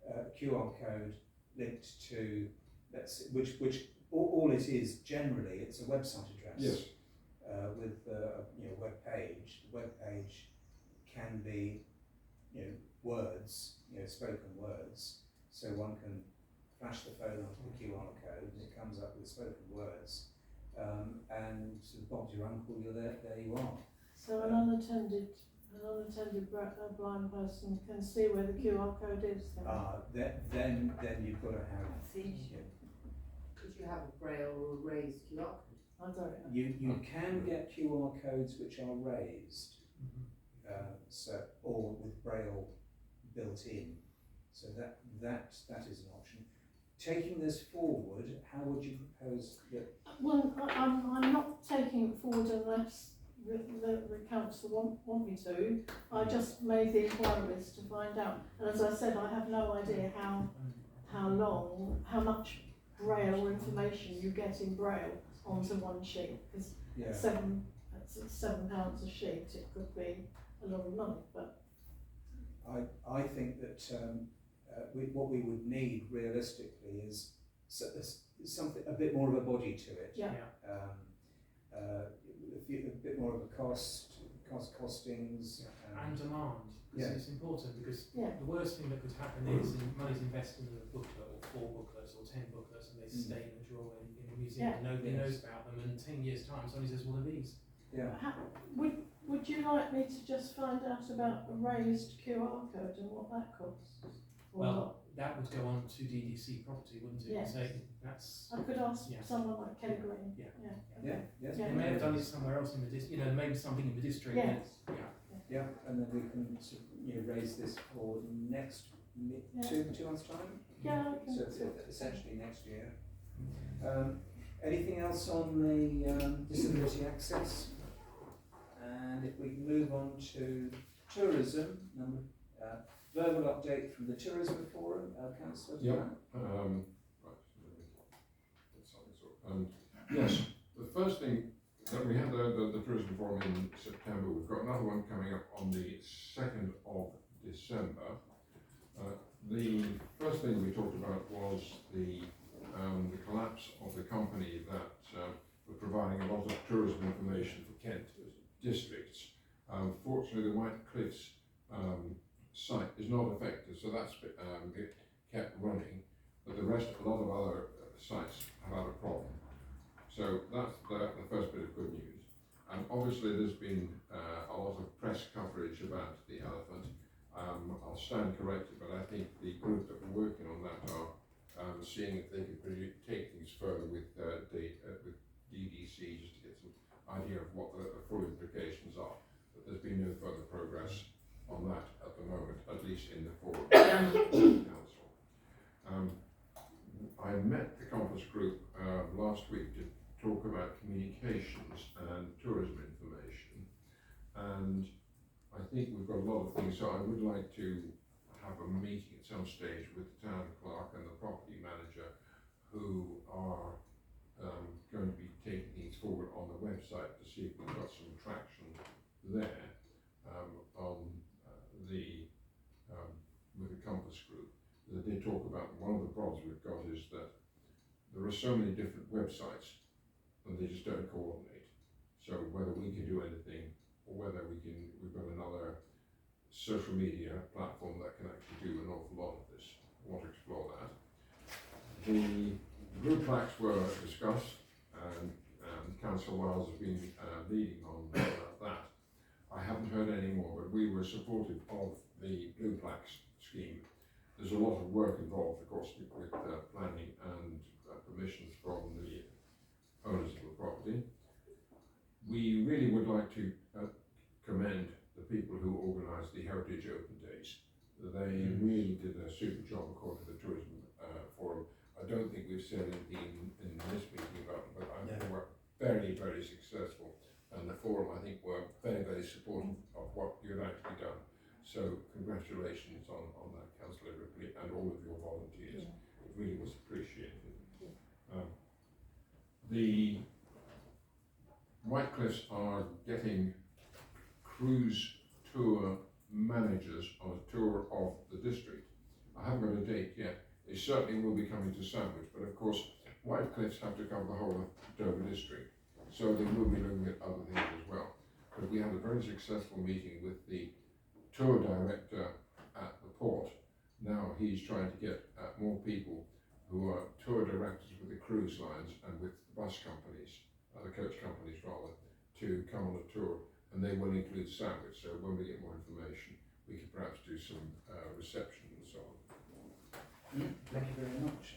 a QR code linked to, which all it is generally, it's a website address. Yes. With web page. The web page can be words, spoken words. So one can flash the phone onto the QR code and it comes up with spoken words. And Bob's your uncle, you're there you are. So an unattended blind person can see where the QR code is. Then you've got to have. Could you have a braille or a raised QR code? I don't know. You can get QR codes which are raised, or with braille built in. So that is an option. Taking this forward, how would you propose that? Well, I'm not taking it forward unless the council want me to. I just made the inquiries to find out, and as I said, I have no idea how much braille information you get in braille onto one sheet, because £7 a sheet, it could be a lot of money, but I think that what we would need realistically is something, a bit more of a body to it. A bit more of a costings. And demand. It's important, because the worst thing that could happen is money's invested in a booklet or 4 booklets or 10 booklets, and they stay in a drawer in the museum and nobody knows about them, and in 10 years' time somebody says, what are these? Would you like me to just find out about a raised QR code and what that costs? Well, that would go on to DDC property, wouldn't it? Yes. So that's, I could ask someone like Kelly Green. Yes. they may have done it somewhere else in the district, maybe something in the district. Yes. And then we can raise this for next 2 months' time. So essentially next year. Anything else on the disability access? And if we can move on to tourism, verbal update from the tourism forum, Councillor. Yes, the first thing that we had the tourism forum in September. We've got another one coming up on the 2nd of December. The first thing we talked about was the collapse of the company that was providing a lot of tourism information for Kent districts. Fortunately, the White Cliffs site is not affected, so that's kept running, but a lot of other sites have had a problem. So that's the first bit of good news. And obviously there's been a lot of press coverage about the elephant. I'll stand corrected, but I think the group that were working on that are seeing if they could take things further with DDC, just to get some idea of what the full implications are. But there's been no further progress on that at the moment, at least in the forum council. I met the Compass group last week to talk about communications and tourism information, and I think we've got a lot of things, so I would like to have a meeting at some stage with the town clerk and the property manager, who are going to be taking things forward on the website to see if we've got some traction there with the Compass group. They did talk about one of the problems we've got is that there are so many different websites and they just don't coordinate. So whether we can do anything, or whether we've got another social media platform that can actually do an awful lot of this. I want to explore that. The blue plaques were discussed, and Councillor Wiles has been leading on that. I haven't heard any more, but we were supportive of the blue plaques scheme, there's a lot of work involved, of course, with planning and permissions from the owners of the property. We really would like to commend the people who organised the Heritage Open Days. They really did a super job according to the Tourism Forum. I don't think we've said anything in this meeting about them, but I think they were very, very successful. And the forum, I think, were very, very supportive of what you had actually done. So congratulations on that, Councillor Ripley, and all of your volunteers. It really was appreciated. The Whitecliffs are getting cruise tour managers on a tour of the district. I haven't got a date yet. They certainly will be coming to Sandwich, but of course Whitecliffs have to cover the whole of Dover district, so they will be looking at other things as well. But we had a very successful meeting with the tour director at the port. Now he's trying to get more people who are tour directors with the cruise lines and with the bus companies, the coach companies rather, to come on a tour, and they will include Sandwich. So when we get more information, we could perhaps do some reception and so on. Thank you very much,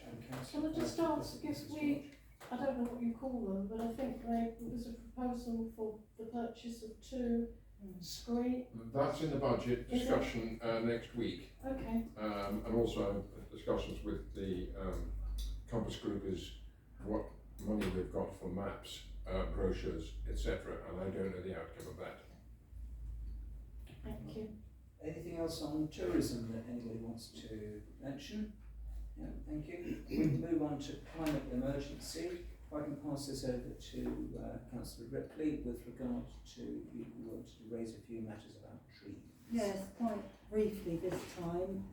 Can I just ask if I don't know what you call them, but I think there was a proposal for the purchase of 2 screen. That's in the budget discussion next week. Okay. And also discussions with the Compass Group is what money we've got for maps, brochures, etc. And I don't know the outcome of that. Thank you. Anything else on tourism that anybody wants to mention? Yeah, thank you. We move on to climate emergency. If I can pass this over to Councillor Ripley with regard to you wanted to raise a few matters about trees. Yes, quite briefly this time.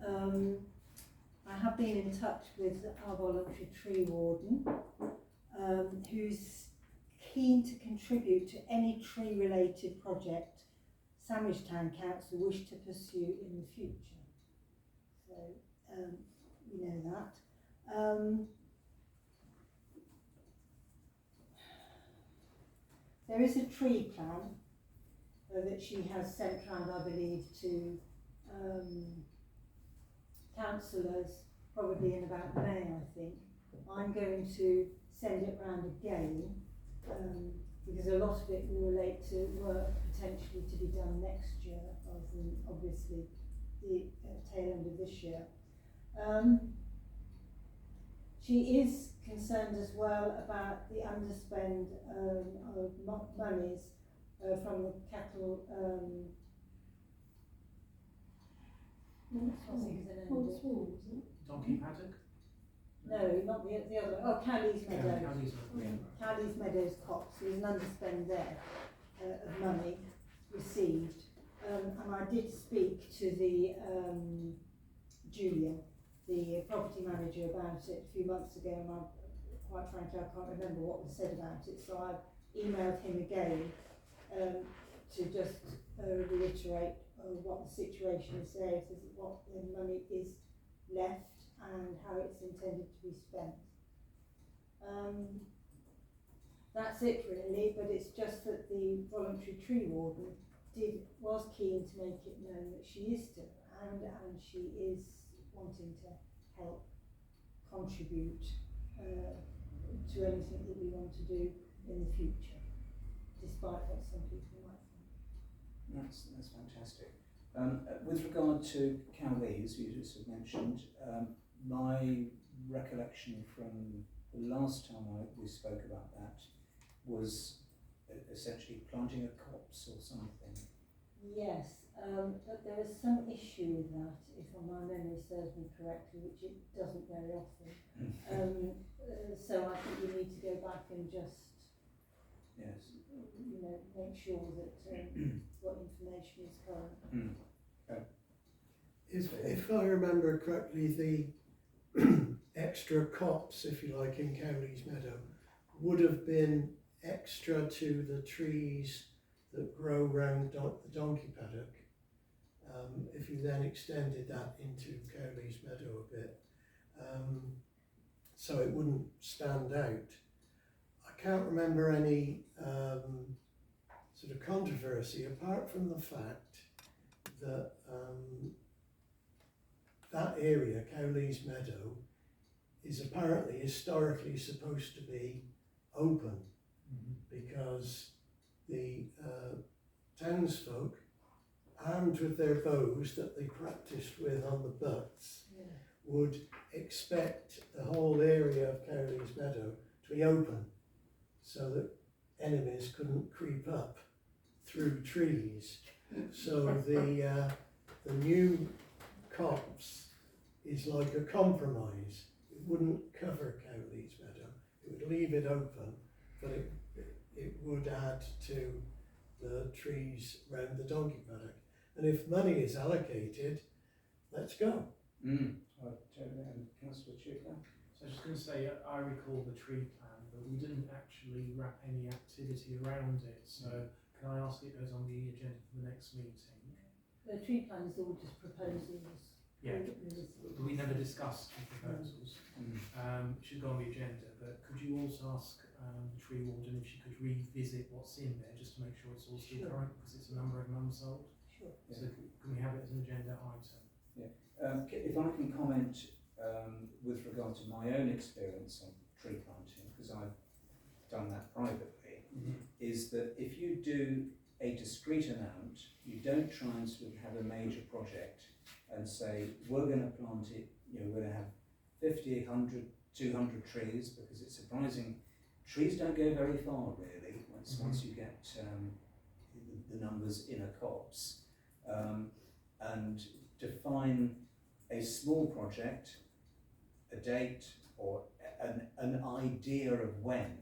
I have been in touch with our voluntary tree warden, who's keen to contribute to any tree-related project Sandwich Town Council wish to pursue in the future. So we know that. There is a tree plan that she has sent round, I believe, to councillors probably in about May, I think. I'm going to send it round again because a lot of it will relate to work potentially to be done next year rather than obviously the tail end of this year. She is concerned as well about the underspend of monies from the cattle. Donkey paddock? No, not the other. Oh, Cowley's Meadows. Cowley's Meadows Copse. There's an underspend there of money received, and I did speak to the Julia, the property manager, about it a few months ago, and quite frankly I can't remember what was said about it, so I've emailed him again to just reiterate what the situation is there, what the money is left and how it's intended to be spent. That's it really, but it's just that the voluntary tree warden was keen to make it known that she is still around and she is wanting to help contribute to anything that we want to do in the future, despite what some people might think. That's fantastic. With regard to Cowley's, you just had mentioned, my recollection from the last time we spoke about that was essentially planting a copse or something. Yes, but there is some issue with that, if my memory serves me correctly, which it doesn't very often. So I think we need to go back and just, make sure that what information is current. If I remember correctly, the extra copse, if you like, in Cowley's Meadow would have been extra to the trees that grow around the donkey paddock. If you then extended that into Cowley's Meadow a bit, so it wouldn't stand out. I can't remember any sort of controversy apart from the fact that that area, Cowley's Meadow, is apparently historically supposed to be open because the townsfolk, armed with their bows that they practiced with on the butts, would expect the whole area of Cowley's Meadow to be open so that enemies couldn't creep up through trees. So the new copse is like a compromise. It wouldn't cover Cowley's Meadow, it would leave it open, but it would add to the trees around the donkey paddock. And if money is allocated, let's go. Councillor Chipper? So I was just going to say, I recall the tree plan, but we didn't actually wrap any activity around it. So can I ask it goes on the agenda for the next meeting? The tree plan is all just proposals. Yeah, but we never discussed the proposals. It should go on the agenda, but could you also ask the tree warden if she could revisit what's in there, just to make sure it's all still current, because it's a number of them unsold? Sure. So can we have it as an agenda item? If I can comment with regard to my own experience on tree planting, because I've done that privately, is that if you do a discrete amount, you don't try and sort of have a major project and say, we're going to plant it, you know, we're going to have 50, 100, 200 trees, because it's surprising, trees don't go very far really, once you get the numbers in a copse. And define a small project, a date, or an idea of when,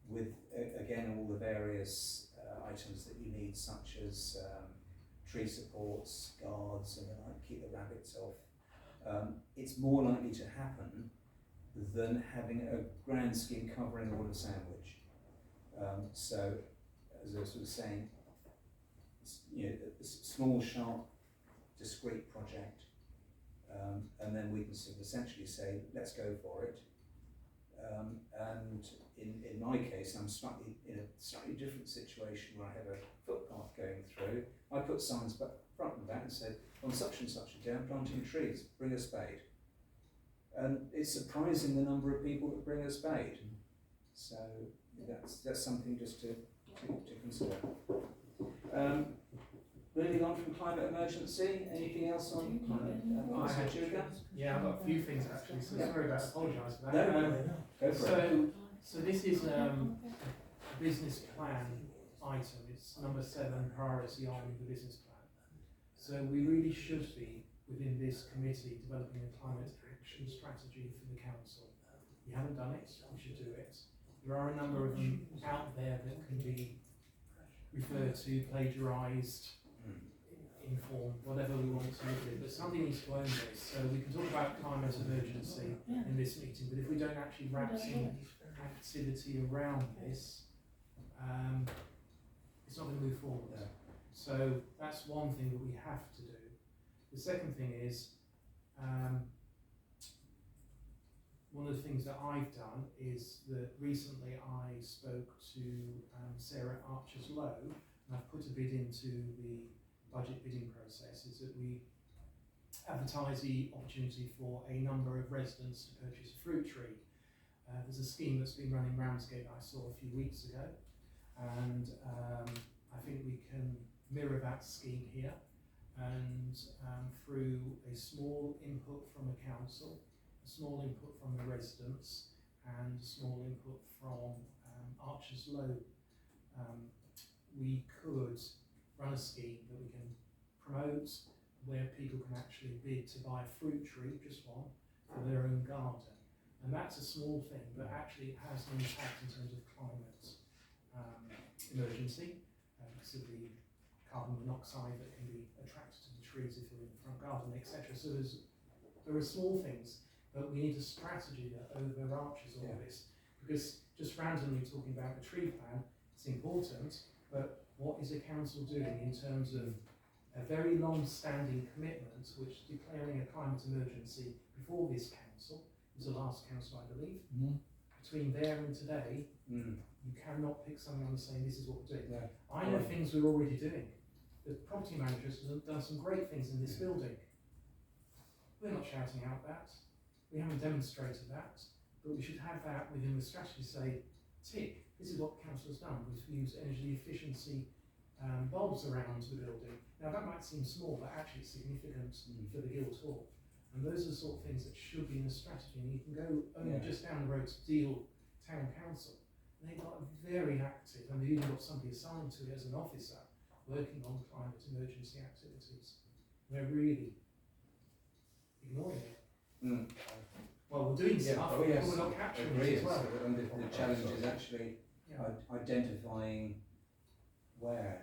with again all the various items that you need, such as tree supports, guards, and the like, keep the rabbits off. It's more likely to happen than having a grand scheme covering all of Sandwich. So, as I was sort of saying, you know, a small, sharp, discrete project, and then we can sort of essentially say, let's go for it. And in my case, I'm slightly in a slightly different situation where I have a footpath going through. I put signs back front and back and said, on such and such a day, I'm planting trees, bring a spade. And it's surprising the number of people that bring a spade. So that's something just to consider. Moving on from climate emergency, anything else on climate? Yeah, I've got a few things actually, so sorry about apologise for that. No, go for it. So this is a business plan item. It's number 7, priority on the business plan. So we really should be, within this committee, developing a climate action strategy for the council. We haven't done it, we should do it. There are a number of them out there that can be referred to, plagiarised, informed, whatever we want to look at, but somebody needs to own this. So we can talk about climate emergency in this meeting, but if we don't actually wrap some activity around this, it's not going to move forward. So that's one thing that we have to do. The second thing is, one of the things that I've done is that recently I spoke to Sarah Archer's Low, and I've put a bid into the budget bidding process, is that we advertise the opportunity for a number of residents to purchase a fruit tree. There's a scheme that's been running Ramsgate I saw a few weeks ago, and I think we can mirror that scheme here, and through a small input from the council, a small input from the residents, and a small input from Archer's Low, we could run a scheme that we can promote where people can actually bid to buy a fruit tree, just one, for their own garden. And that's a small thing, but actually it has an impact in terms of climate emergency, because of the carbon monoxide that can be attracted to the trees if they're in the front garden, etc. So there are small things, but we need a strategy that overarches all this, because just randomly talking about the tree plan, it's important, but what is the council doing in terms of a very long-standing commitment, which declaring a climate emergency before this council, was the last council I believe, between there and today, you cannot pick something on and say this is what we're doing. I know things we're already doing. The property managers have done some great things in this building. we're not shouting out that, we haven't demonstrated that, but we should have that within the strategy, say, tick, this is what the council has done, we've used energy efficiency bulbs around the building. Now that might seem small, but actually it's significant for the Guildhall. And those are the sort of things that should be in the strategy, and you can go only just down the road to Deal Town Council. And they got very active, and they've even got somebody assigned to it as an officer, working on climate emergency activities. They're really ignoring it. Well, we're doing stuff, but we're not capturing it as well. And the challenge is actually identifying where.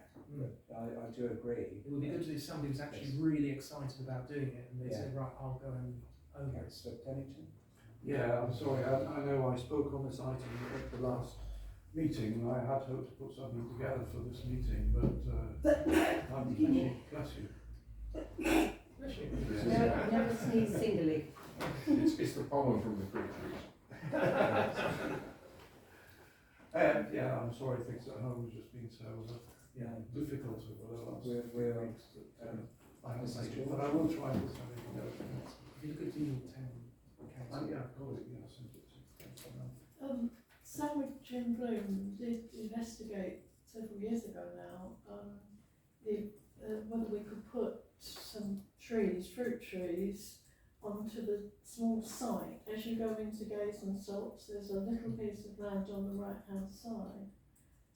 I do agree. It would be good if somebody was actually really excited about doing it, and they said, right, I'll go and own it. So Pennington? Yeah, I'm sorry, I know I spoke on this item at the last meeting, and I had hoped to put something together for this meeting, but I'm bless you. Bless you. Never sneeze singly. It's the pollen from the fruit trees. Yeah, I'm sorry things at home have just been so difficult over the last few weeks that I haven't made it, but I will try and put something together. If you look at Deal Town Council. Yeah, I've got it, yeah, I'll send it to you. Sandwich Jim Bloom did investigate several years ago now whether we could put some trees, fruit trees, onto the small site. As you go into Gays and Salts, there's a little piece of land on the right hand side.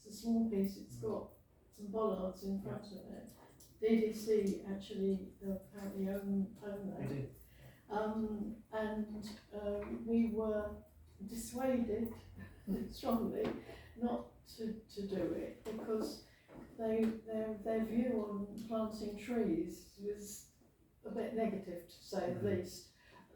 It's a small piece, it's got some bollards in front of it. DDC actually apparently own that. They did. We were dissuaded strongly not to do it because their view on planting trees was a bit negative, to say the least.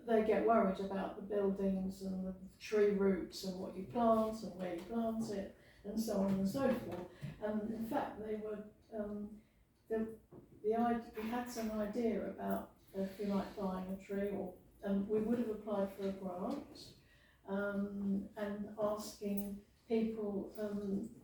They get worried about the buildings and the tree roots and what you plant and where you plant it and so on and so forth. And in fact, they were we had some idea about if you like buying a tree, or we would have applied for a grant and asking people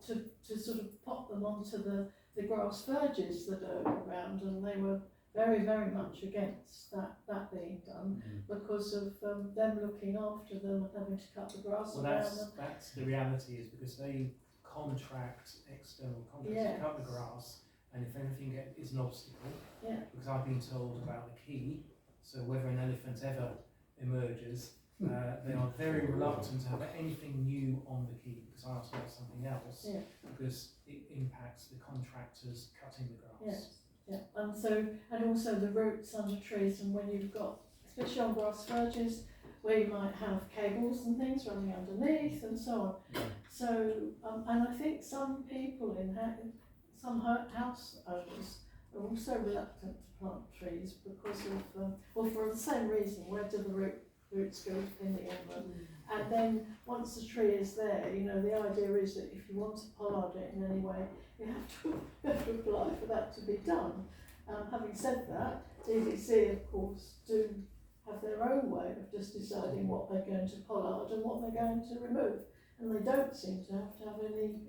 to sort of pop them onto the grass verges that are around, and they were very, very much against that being done because of them looking after them and having to cut the grass around them. That's the reality, is because they contract external contractors to cut the grass, and if anything is an obstacle, because I've been told about the quay, so whether an elephant ever emerges, they are very reluctant to have anything new on the quay, because I asked about something else, because it impacts the contractors cutting the grass. And also the roots under trees, and when you've got, especially on grass verges, where you might have cables and things running underneath and so on. So, and I think some people some house owners are also reluctant to plant trees because of, well, for the same reason, where do the roots go in the end? And then once the tree is there, you know, the idea is that if you want to pollard it in any way, you have to apply for that to be done. Having said that, DDC of course do have their own way of just deciding what they're going to pollard and what they're going to remove, and they don't seem to have any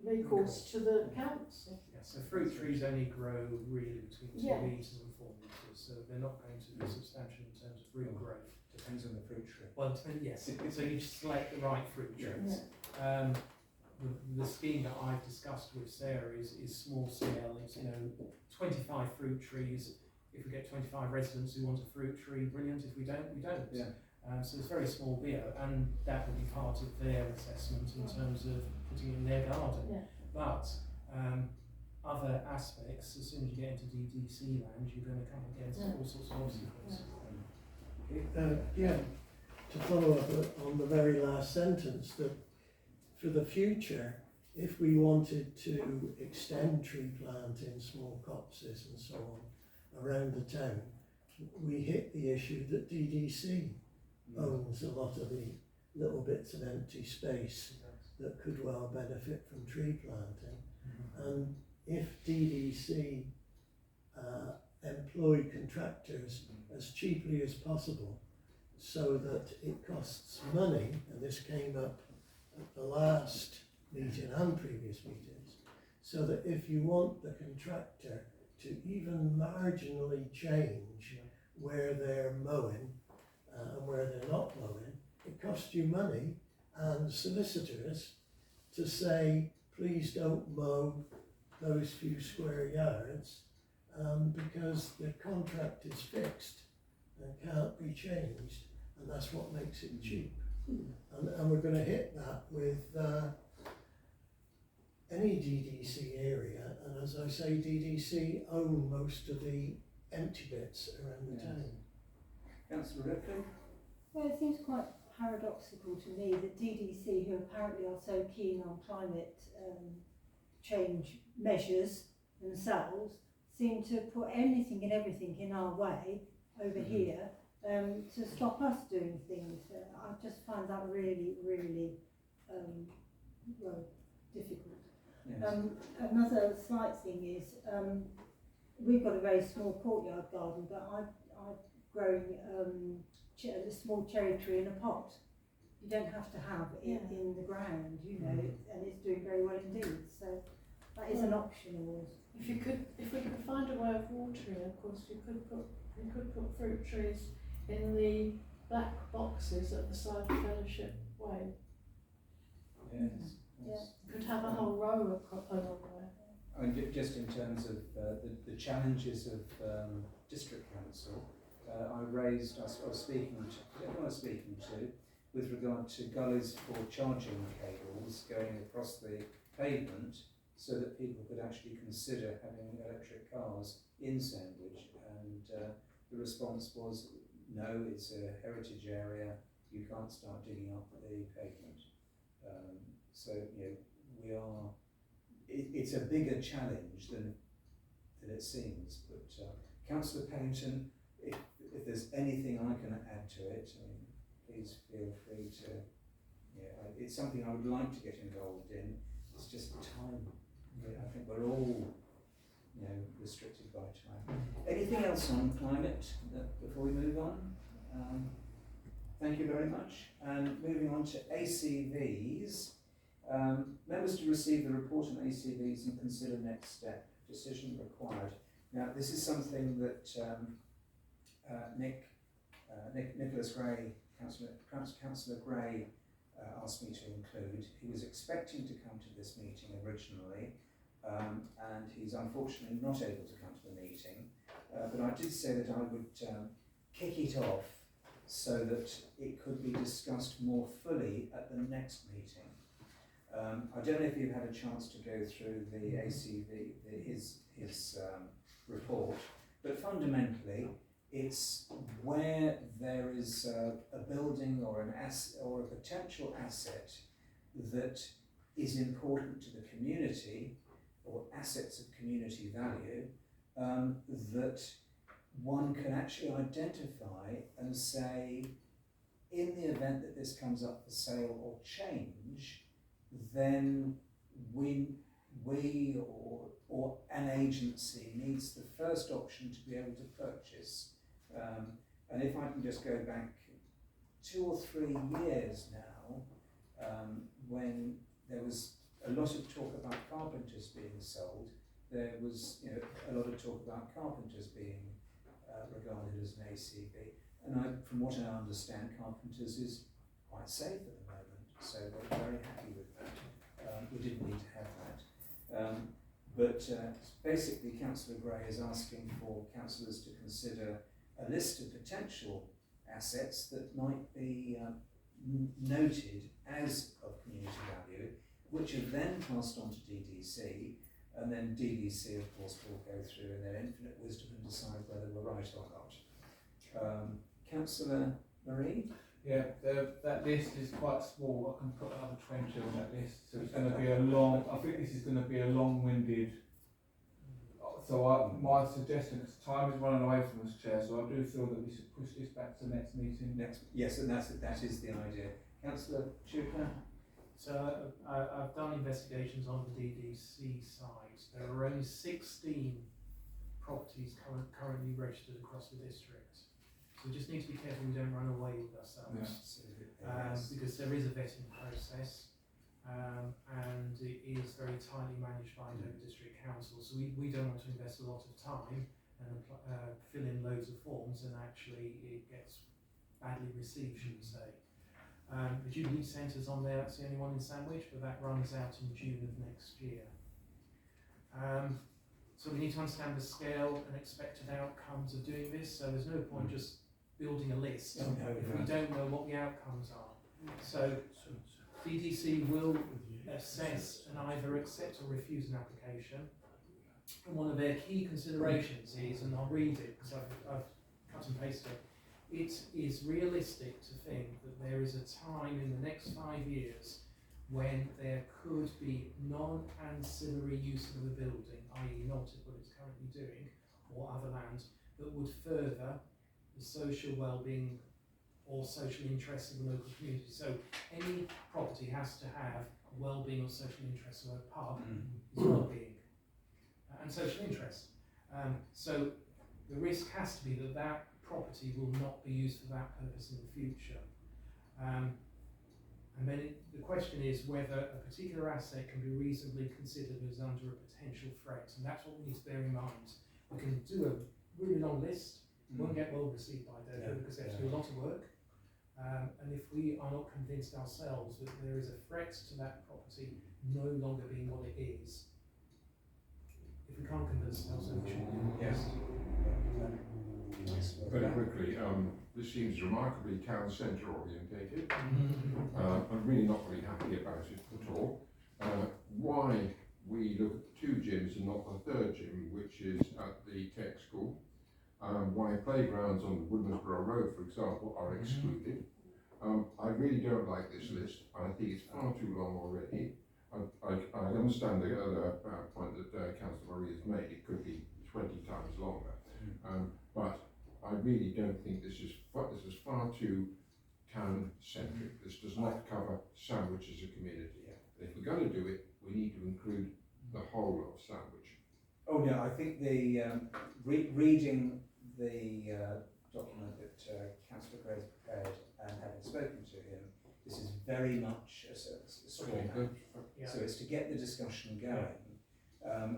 recourse to the council. So fruit trees only grow really between 2 metres and 4 metres, so they're not going to be substantial in terms of root growth. Depends on the fruit tree. Well, yes. So you select the right fruit trees. The scheme that I've discussed with Sarah is small scale. It's 25 fruit trees. If we get 25 residents who want a fruit tree, brilliant. If we don't, we don't. So it's very small beer, and that will be part of their assessment in terms of putting it in their garden. But other aspects, as soon as you get into DDC land, you're going to come against all sorts of obstacles. To follow up on the very last sentence, that for the future, if we wanted to extend tree plant in small copses and so on around the town, we hit the issue that DDC owns a lot of the little bits of empty space that could well benefit from tree planting. And if DDC employed contractors as cheaply as possible, so that it costs money, and this came up at the last meeting and previous meetings, so that if you want the contractor to even marginally change where they're mowing and where they're not mowing, it costs you money and solicitors to say, please don't mow those few square yards because the contract is fixed and can't be changed, and that's what makes it cheap. And we're going to hit that with any DDC area, and as I say, DDC own most of the empty bits around the town. Councillor Ripley? Well, it seems quite paradoxical to me that DDC, who apparently are so keen on climate change measures themselves, seem to put anything and everything in our way over here to stop us doing things. I just find that really, really well, difficult. Yes. Another slight thing is we've got a very small courtyard garden, but I'm growing a small cherry tree in a pot. You don't have to have it in the ground, you know, and it's doing very well indeed. So that is an option always. If we could find a way of watering, of course, you could put fruit trees in the black boxes at the side of Fellowship Way. Yes. Yes. You could have a whole row along there. I mean, just in terms of the challenges of district council, I was speaking to with regard to gullies for charging cables going across the pavement so that people could actually consider having electric cars in Sandwich, and the response was, no, it's a heritage area, you can't start digging up the pavement. So, you know, it's a bigger challenge than it seems, but Councillor Pennington, if there's anything I can add to it, I mean, please feel free to, it's something I would like to get involved in, it's just time. I think we're all, restricted by time. Anything else on climate before we move on? Thank you very much. And moving on to ACVs. Members to receive the report on ACVs and consider next step, decision required. Now, this is something that Nicholas Gray, Councillor Gray, asked me to include. He was expecting to come to this meeting originally, and he's unfortunately not able to come to the meeting. But I did say that I would kick it off so that it could be discussed more fully at the next meeting. I don't know if you've had a chance to go through the ACV, his report, but fundamentally it's where there is a building or an asset or a potential asset that is important to the community, or assets of community value, that one can actually identify and say, in the event that this comes up for sale or change, then we or an agency needs the first option to be able to purchase. And if I can just go back 2 or 3 years now, when there was a lot of talk about carpenters being sold, there was a lot of talk about carpenters being regarded as an ACV. And from what I understand, carpenters is quite safe at the moment, so we're very happy with that. We didn't need to have that. But basically, Councillor Gray is asking for councillors to consider a list of potential assets that might be noted as of community value, which are then passed on to DDC, and then DDC, of course, will go through in their infinite wisdom and decide whether we're right or not. Councillor Marie? Yeah, that list is quite small. I can put another 20 on that list, so it's going to be a long. I think this is going to be a long-winded. So my suggestion, because time is running away from us, Chair. So I do feel that we should push this back to the next meeting. Yes, and that is the idea. Councillor Schuker? So I've done investigations on the DDC side. There are only 16 properties currently registered across the district. So we just need to be careful we don't run away with ourselves, because there is a vetting process, and it is very tightly managed by Dover District Council. So we don't want to invest a lot of time and fill in loads of forms, and actually it gets badly received, should we say. The Jubilee Centre's on there, that's the only one in Sandwich, but that runs out in June of next year. So we need to understand the scale and expected outcomes of doing this, so there's no point just building a list if we don't know what the outcomes are. So DDC will assess and either accept or refuse an application. And one of their key considerations is, and I'll read it because I've cut and pasted it, it is realistic to think that there is a time in the next 5 years when there could be non-ancillary use of the building, i.e. not what it's currently doing, or other land, that would further the social well-being or social interests of the local community. So any property has to have well-being or social interest, so a pub is well-being and social interest. So the risk has to be that that property will not be used for that purpose in the future. And then the question is whether a particular asset can be reasonably considered as under a potential threat, and that's what we need to bear in mind. We can do a really long list, won't get well received by Dover because they have to do a lot of work. And if we are not convinced ourselves that there is a threat to that property no longer being what it is, if we can't convince ourselves, then we shouldn't do the list. Very quickly, this seems remarkably town centre orientated. I'm really not very happy about it at all. Why we look at the 2 gyms and not the 3rd gym, which is at the tech school. Why playgrounds on Woodmansborough Road, for example, are excluded. I really don't like this list. I think it's far too long already. I understand the other point that Councillor Marie has made. It could be 20 times longer. But I really don't think this is far too town-centric. This does not cover Sandwich as a community. If we're going to do it, we need to include the whole of Sandwich. Oh no, I think the reading the document that Councillor Gray prepared and having spoken to him, this is very much a straw man. So it's to get the discussion going.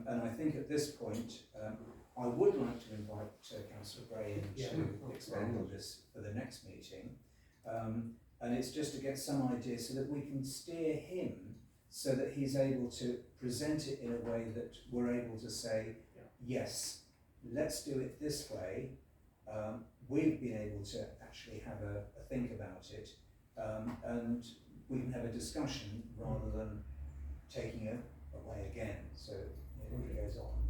And I think at this point, I would like to invite Councillor Gray in to expand on this for the next meeting. And it's just to get some idea so that we can steer him so that he's able to present it in a way that we're able to say, yes, let's do it this way. We've been able to actually have a think about it, and we can have a discussion rather than taking it away again. So it goes on.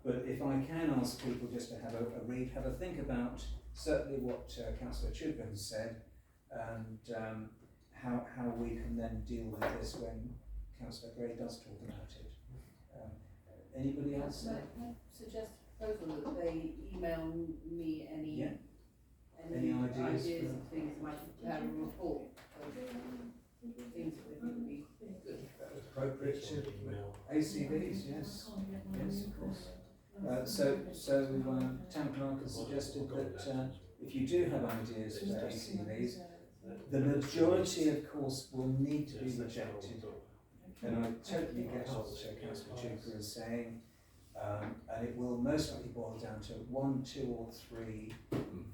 But if I can ask people just to have a read, have a think about certainly what Councillor Chuka has said, and how we can then deal with this when Councillor Gray does talk about it. Anybody else? Can I suggest a proposal that they email me any ideas of things that might prepare a report of things that they think would be good. Appropriate to ACVs, yes, of course. So Town Clerk has suggested that if you do have ideas for ACVs, the majority, of course, will need to be rejected. And I totally get what Councillor Chuka is saying, and it will most likely boil down to 1, 2 or 3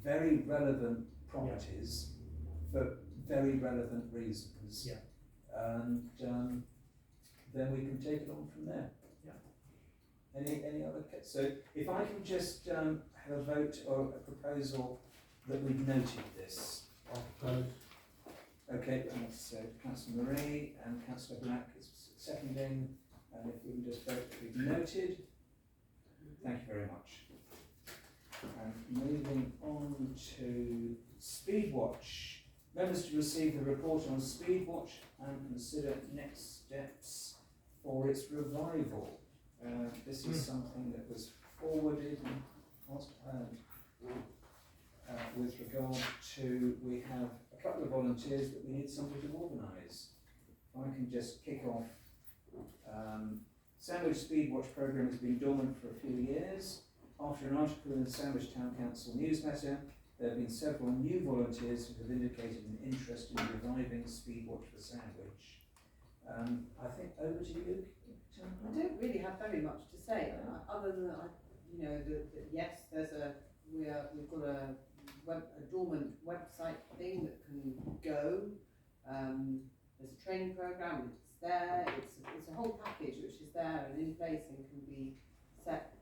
very relevant properties for very relevant reasons. And then we can take it on from there. Any other? So if I can just have a vote or a proposal that we've noted this. I propose. Okay, that's Councillor Marie and Councillor Black is seconding, and if we can just vote that we've noted. Thank you very much. And moving on to Speedwatch. Members to receive the report on Speedwatch and consider next steps for its revival. This is something that was forwarded and with regard to, we have a couple of volunteers that we need somebody to organise. If I can just kick off. Sandwich Speedwatch programme has been dormant for a few years. After an article in the Sandwich Town Council newsletter, there have been several new volunteers who have indicated an interest in reviving Speedwatch for Sandwich. I think over to you. I don't really have very much to say, other than that I you know, yes, we've got a dormant website thing that can go. There's a training program. It's there. It's a whole package which is there and in place and can be set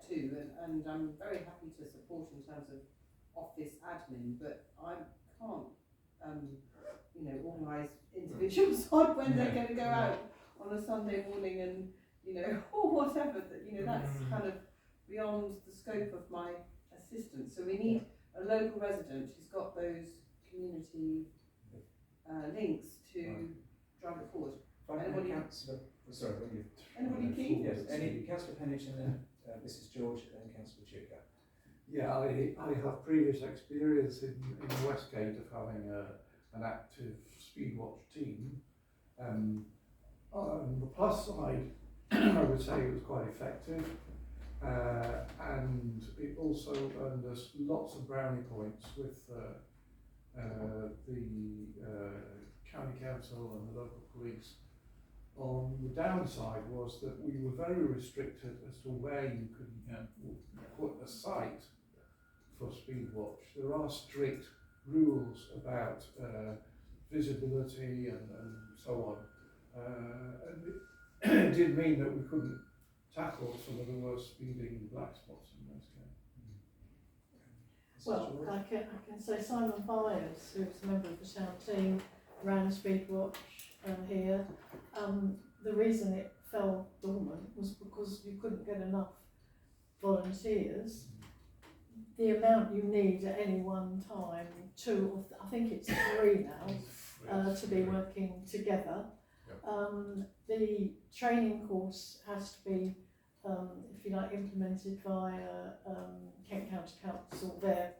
to. And I'm very happy to support in terms of office admin, but I can't, you know, organise individuals on when they're going to go out on a Sunday morning and, you know, or whatever. That, you know, that's kind of beyond the scope of my assistance. So we need a local resident who's got those community links to drive it forward. Anybody? Sorry, what you? Anybody keen? Yes, Councillor Pennant and then Mrs George and then Councillor Chuka. Yeah, I have previous experience in Westgate of having an active Speedwatch team. On the plus side, I would say it was quite effective, and it also earned us lots of brownie points with the county council and the local police. On the downside was that we were very restricted as to where you could put a site for Speedwatch. There are strict rules about visibility and so on. And it did mean that we couldn't tackle some of the worst speeding black spots in Westgate. Well, I can say Simon Byers, who was a member of the town team, ran Speedwatch here. The reason it fell dormant was because you couldn't get enough volunteers. The amount you need at any one time, I think it's 3 now, to be working together. The training course has to be, if you like, implemented via Kent County Council, their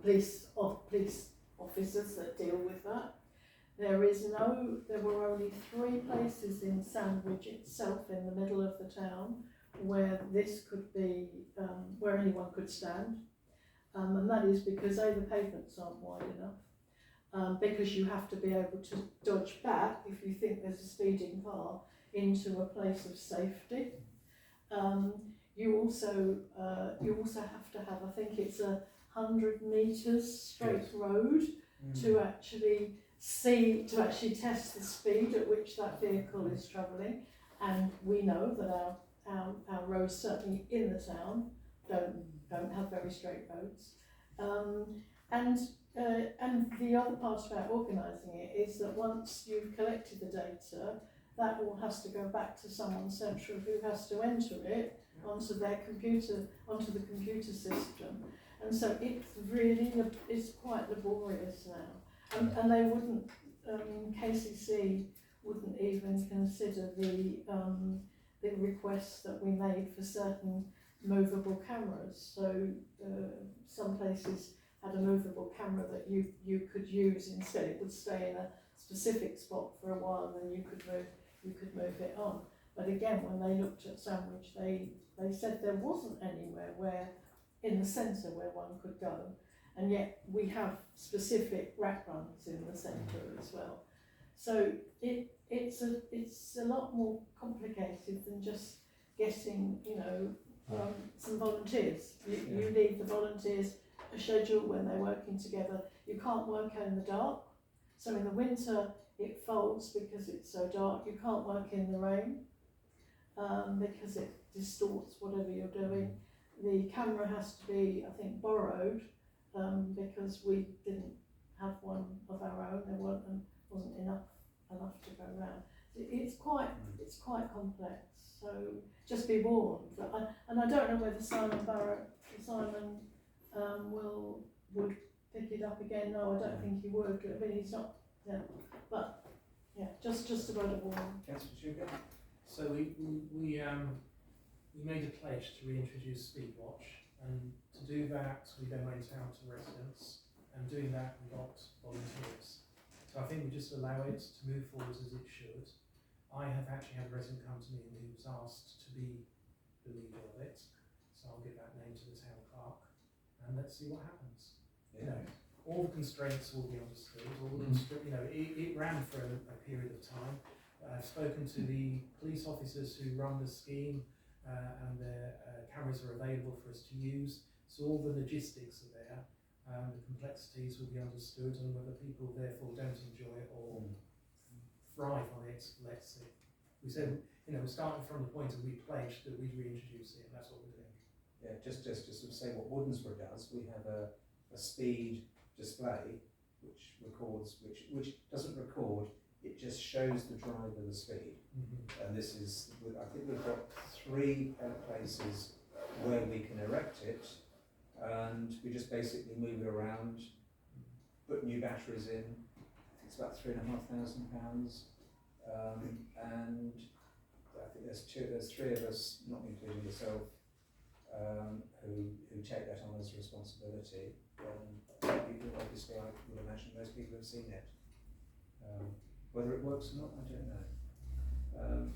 police officers that deal with that. There were only 3 places in Sandwich itself, in the middle of the town, where this could be, where anyone could stand. And that is because the pavements aren't wide enough, because you have to be able to dodge back if you think there's a speeding car into a place of safety. You also have to have, I think it's 100 metres straight road to actually test the speed at which that vehicle is travelling. And we know that our roads, certainly in the town, don't have very straight roads. And the other part about organising it is that once you've collected the data, that all has to go back to someone central who has to enter it onto the computer system. And so it's quite laborious now. And they wouldn't, KCC wouldn't even consider the requests that we made for certain movable cameras. So some places had a movable camera that you could use instead. It would stay in a specific spot for a while, and then you could move it on. But again, when they looked at Sandwich, they said there wasn't anywhere where in the centre where one could go, and yet we have specific rack runs in the centre as well. So it's a lot more complicated than just getting, some volunteers. You need the volunteers a schedule when they're working together. You can't work in the dark. So in the winter it folds because it's so dark. You can't work in the rain because it distorts whatever you're doing. The camera has to be, I think, borrowed because we didn't have one of our own. There wasn't enough to go around. It's quite complex. So just be warned. And I don't know whether Simon would pick it up again. No, I don't think he would. I mean, he's not. Yeah, but yeah, just a word of warning. So we made a pledge to reintroduce Speedwatch, and to do that we then went out to residents, and doing that we got volunteers. So I think we just allow it to move forward as it should. I have actually had a resident come to me who was asked to be the leader of it, so I'll give that name to the town clerk, and let's see what happens. Yeah. All the constraints will be understood. It ran for a period of time. I've spoken to the police officers who run the scheme, and the cameras are available for us to use. So all the logistics are there, the complexities will be understood, and whether people therefore don't enjoy it or thrive on it, let's see. We said, we're starting from the point of we pledged that we'd reintroduce it, and that's what we're doing. Yeah, just to sort of say what Woodensborough does, we have a speed display which records, which doesn't record, it just shows the driver the speed. And this is, I think we've got 3 places where we can erect it, and we just basically move it around, put new batteries in. I think it's about £3,500, and I think there's 3 of us, not including yourself, who take that on as a responsibility. People, obviously, I would imagine most people have seen it. Whether it works or not, I don't know.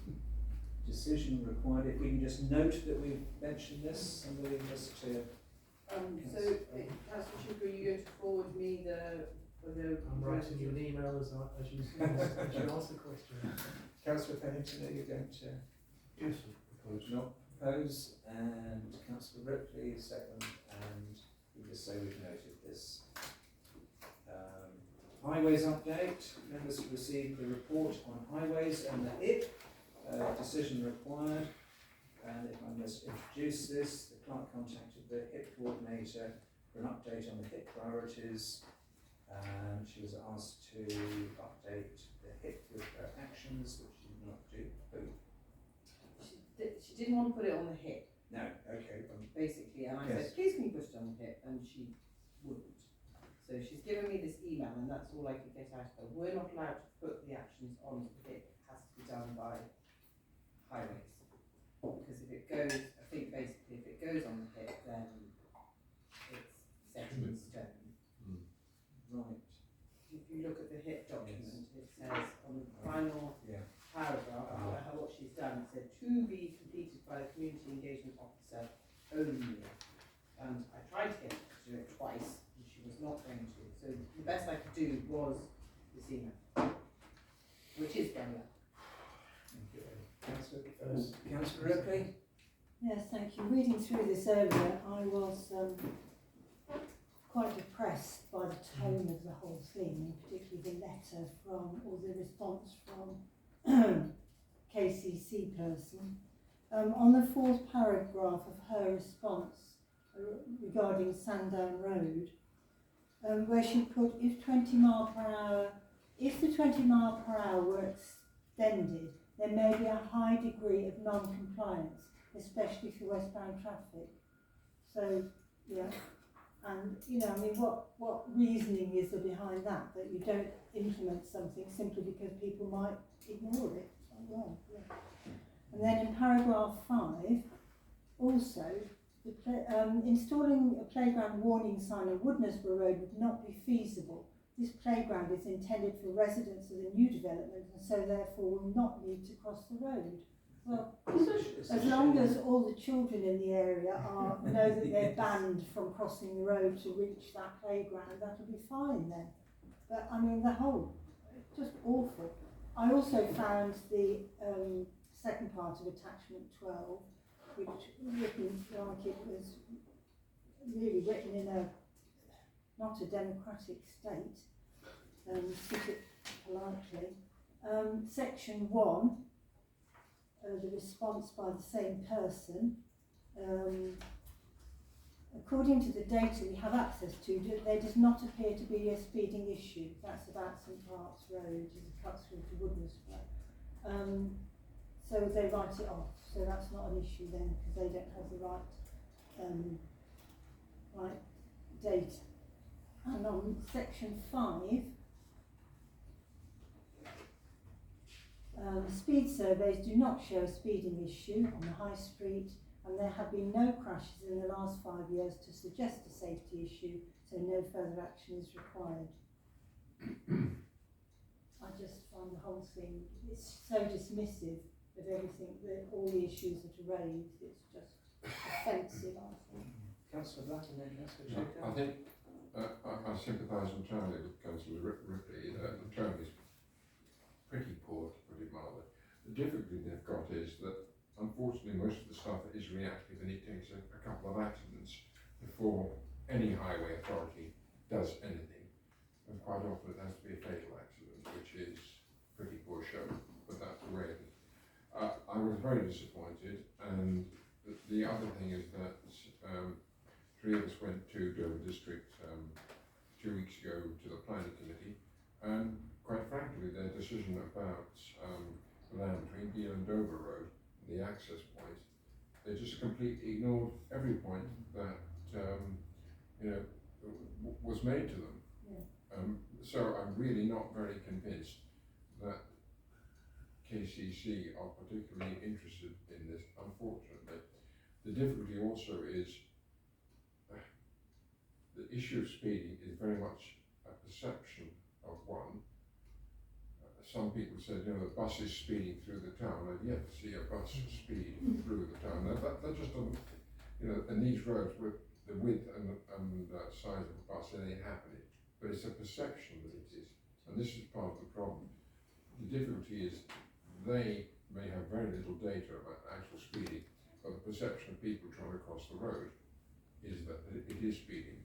Decision required. If we can just note that we've mentioned this, somebody just to. Councillor Shuker, are you going to forward me the? I'm writing you an email as you ask the question. Councillor Pennington, are you going to? Yes, propose. Not propose, and Councillor Ripley second, and we just say we've noted this. Highways update. Members received the report on highways and the HIP. Decision required. And if I must introduce this, the clerk contacted the HIP coordinator for an update on the HIP priorities, and she was asked to update the HIP with her actions, which she did not do. She didn't want to put it on the HIP. No, okay. Basically, and I Yes. said, please can you put it on the HIP, and she wouldn't. So she's given me this email, and that's all I could get out of her. We're not allowed to put the actions on the HIP. It has to be done by highways. Because if it goes, I think basically if it goes on the HIP, then it's set in stone. Right. If you look at the HIP document, it says on the final paragraph, what she's done, it said to be completed by the community engagement officer only. And I tried to get her to do it twice, and she was not going to. So the best I could do was this email, which is going up. Councillor Ripley? Yes, thank you. Reading through this earlier, I was quite depressed by the tone of the whole thing, and particularly the letter from, or the response from KCC person. On the 4th paragraph of her response regarding Sandown Road, where she put, if the 20 mile per hour were extended, there may be a high degree of non-compliance, especially for westbound traffic. So, yeah, and what reasoning is there behind that? That you don't implement something simply because people might ignore it. Well, yeah. And then in paragraph 5, also, installing a playground warning sign on Woodnesborough Road would not be feasible. This playground is intended for residents of the new development, and so therefore will not need to cross the road. Well, as long as all the children in the area know that they're banned from crossing the road to reach that playground, that'll be fine then. But I mean, just awful. I also found the second part of attachment 12, which written like it was really written in not a democratic state, put it politely. Section 1, the response by the same person, according to the data we have access to, there does not appear to be a speeding issue. That's about St Park's Road as it cuts through to Woodnesborough. So they write it off. So that's not an issue then, because they don't have the right date. And on section 5, speed surveys do not show a speeding issue on the high street, and there have been no crashes in the last 5 years to suggest a safety issue, so no further action is required. I just find the whole thing, it's so dismissive of everything, all the issues that are raised. It's just offensive, I think. Councillor Black and then Councillor No, Shaker? I think I sympathise entirely with Councillor Ripley. The tone is pretty poor, to put it mildly. The difficulty they've got is that unfortunately most of the stuff is reactive, and it takes a couple of accidents before any highway authority does anything. And quite often it has to be a fatal accident, which is pretty poor show, but that's the way it is. I was very disappointed, and the other thing is that 3 of us went to Dover District 2 weeks ago to the planning committee, and quite frankly their decision about the land between Deal and Dover Road, the access point, they just completely ignored every point that was made to them. Yeah. So I'm really not very convinced that KCC are particularly interested in this, unfortunately. The difficulty also is the issue of speeding is very much a perception of one. Some people said, the bus is speeding through the town. I've yet to see a bus speed through the town. That just doesn't, and these roads with the width and size of the bus, it ain't happening. But it's a perception that it is. And this is part of the problem. The difficulty is they may have very little data about actual speeding, but the perception of people trying to cross the road is that it is speeding.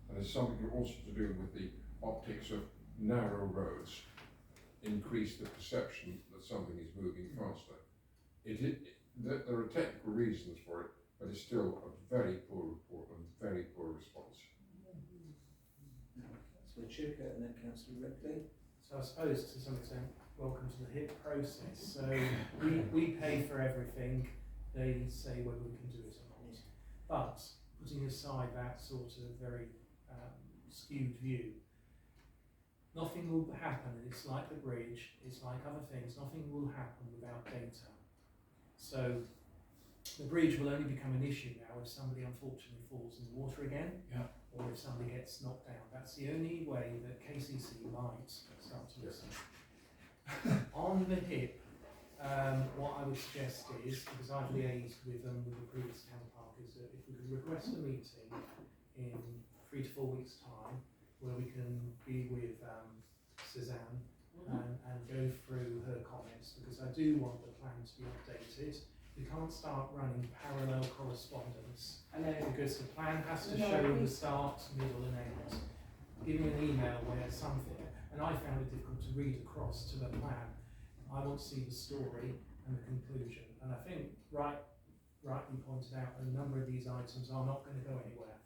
And there's something also to do with the optics of narrow roads increase the perception that something is moving faster. There are technical reasons for it, but it's still a very poor report and very poor response. Councillor Chuka and then Councillor Ripley. So I suppose to some extent, welcome to the HIP process. So we pay for everything, they say whether we can do it or not. But putting aside that sort of very skewed view, nothing will happen. It's like the bridge, it's like other things, nothing will happen without data. So the bridge will only become an issue now if somebody unfortunately falls in the water again, or if somebody gets knocked down. That's the only way that KCC might start to listen. On the HIP, what I would suggest is, because I've liaised with them with the previous town park, is that if we could request a meeting in 3 to 4 weeks' time, where we can be with Suzanne and go through her comments, because I do want the plan to be updated. We can't start running parallel correspondence, because the plan has to show the start, middle and end. Give me an email where something, and I found it difficult to read across to the plan. I want to see the story and the conclusion, and I think rightly pointed out a number of these items are not going to go anywhere.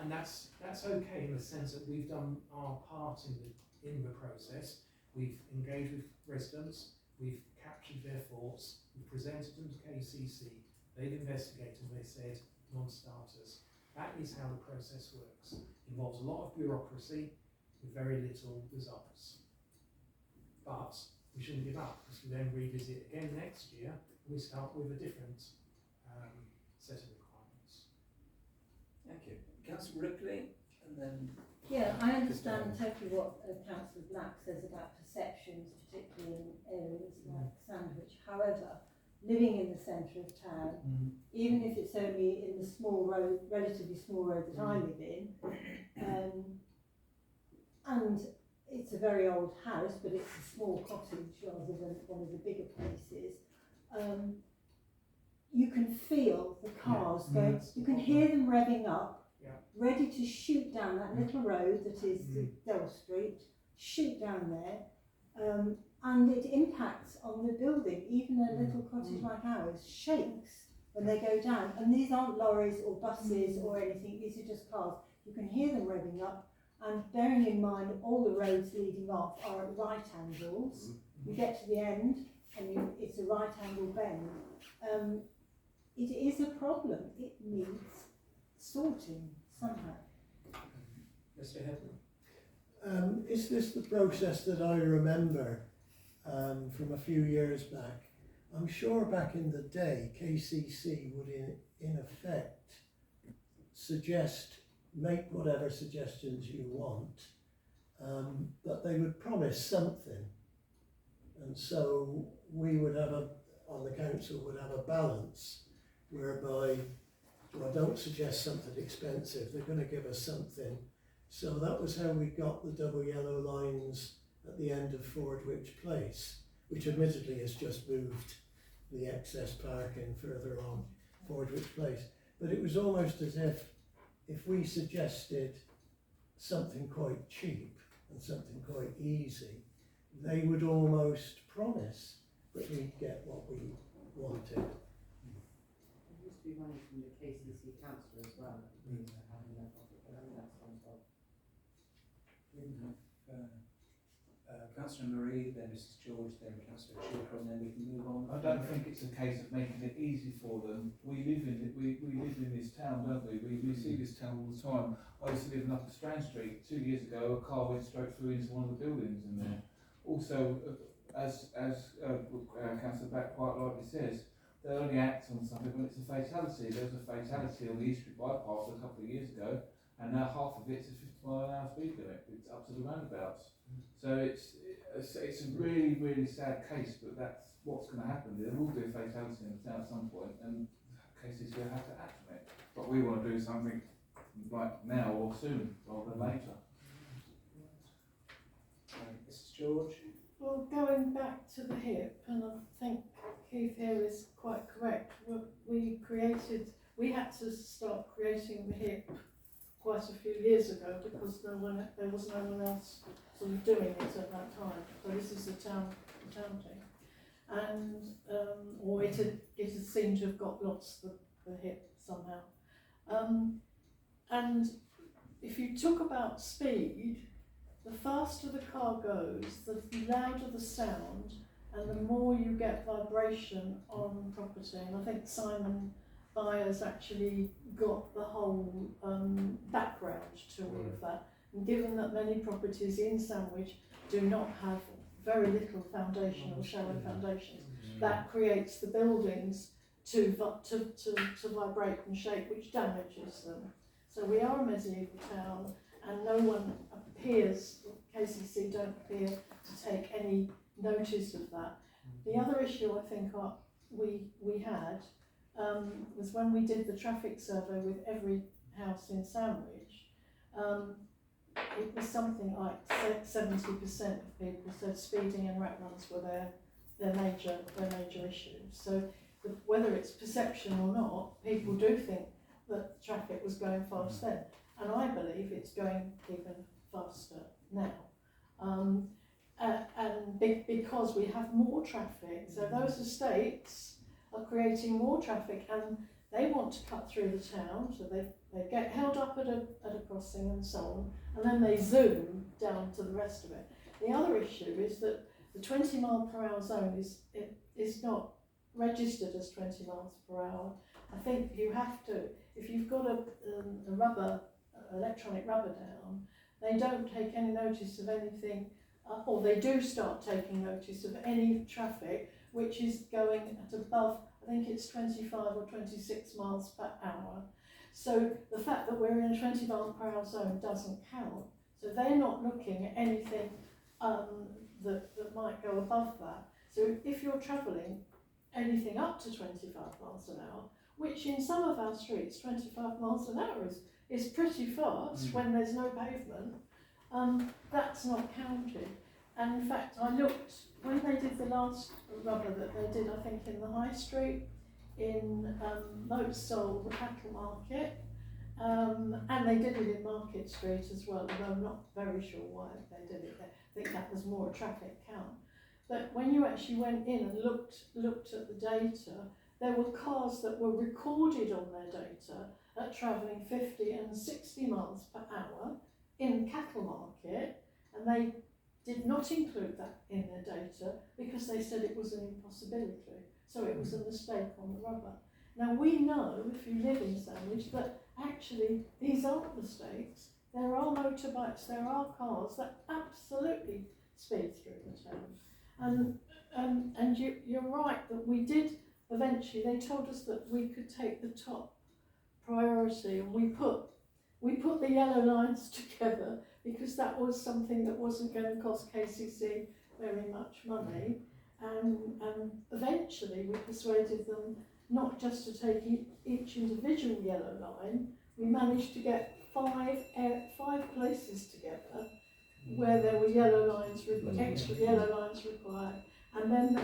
And that's okay in the sense that we've done our part in the process. We've engaged with residents, we've captured their thoughts, we've presented them to KCC, they've investigated and they said non-starters. That is how the process works. It involves a lot of bureaucracy with very little results. But we shouldn't give up, because we then revisit again next year and we start with a different set of requirements. Thank you. Councillor Ripley, and then... Yeah, I understand totally what Councillor Black says about perceptions, particularly in areas like Sandwich. However, living in the centre of town, even if it's only in the small road, relatively small road that I live in, and it's a very old house, but it's a small cottage rather than one of the bigger places, you can feel the cars going, you can hear them revving up, ready to shoot down that little road that is the Dell Street, shoot down there, and it impacts on the building. Even a little cottage like ours shakes when they go down, and these aren't lorries or buses or anything, these are just cars. You can hear them revving up, and bearing in mind all the roads leading off are at right angles. You get to the end and it's a right angle bend. It is a problem, it needs sorting somehow. Mr. Headland. Is this the process that I remember from a few years back? I'm sure back in the day KCC would in effect suggest, make whatever suggestions you want, but they would promise something, and so we would have on the council would have a balance whereby, well, don't suggest something expensive, they're going to give us something. So that was how we got the double yellow lines at the end of Fordwich Place, which admittedly has just moved the excess parking further on Fordwich Place. But it was almost as if we suggested something quite cheap and something quite easy, they would almost promise that we'd get what we wanted. There used to be money from the KCC council as well, having their pocket, but I think that's on top. We have Councillor Marie, then Mrs George, then Councillor Chipper, and then we can move on. I don't think it's a case of making it easy for them. We live in this town, don't we? We see this town all the time. I used to live in Upper Strand Street. 2 years ago, a car went straight through into one of the buildings in there. Also, as Councillor Black quite rightly says, they only act on something when it's a fatality. There was a fatality on the East Street bypass a couple of years ago, and now half of it's a 50-mile-an-hour speed limit. It's up to the roundabouts. So it's a really, really sad case, but that's what's going to happen. There will be a fatality in the town at some point, and cases will have to act on it. But we want to do something like now or soon, rather than later. Mrs George? Well, going back to the HIP, and I think Keith here is quite correct, we had to start creating the HIP quite a few years ago because there was no one else sort of doing it at that time. So this is the town thing, and or it had seemed to have got lost, the HIP somehow. And if you talk about speed, the faster the car goes, the louder the sound, and the more you get vibration on property. And I think Simon Byers actually got the whole background to all of that. And given that many properties in Sandwich do not have very little foundation or shallow foundations, that creates the buildings to vibrate and shake, which damages them. So we are a medieval town, and no one appears, KCC don't appear to take any notice of that. The other issue I think we had was when we did the traffic survey with every house in Sandwich, it was something like 70% of people said speeding and rat runs were their major issues. So whether it's perception or not, people do think that traffic was going fast then, and I believe it's going even faster now. Because we have more traffic, so those estates are creating more traffic, and they want to cut through the town, so they get held up at a crossing and so on, and then they zoom down to the rest of it. The other issue is that the 20 mile per hour zone is not registered as 20 miles per hour. I think you have to, if you've got a electronic rubber down, they don't take any notice of anything, or they do start taking notice of any traffic which is going at above, I think it's 25 or 26 miles per hour. So the fact that we're in a 20 mile per hour zone doesn't count. So they're not looking at anything that might go above that. So if you're travelling anything up to 25 miles an hour, which in some of our streets 25 miles an hour is pretty fast when there's no pavement, that's not counted. And in fact, I looked, when they did the last rubber that they did, I think in the High Street, in Moatsole, the cattle market, and they did it in Market Street as well, although I'm not very sure why they did it there. I think that was more a traffic count. But when you actually went in and looked at the data, there were cars that were recorded on their data at travelling 50 and 60 miles per hour in the cattle market, and they did not include that in their data because they said it was an impossibility. So it was a mistake on the rubber. Now we know, if you live in Sandwich, that actually these aren't mistakes. There are motorbikes, there are cars that absolutely speed through the town. And you're right that we did eventually, they told us that we could take the top priority, and we put the yellow lines together because that was something that wasn't going to cost KCC very much money, and eventually we persuaded them not just to take each individual yellow line. We managed to get five places together where there were yellow lines, extra yellow lines required, And then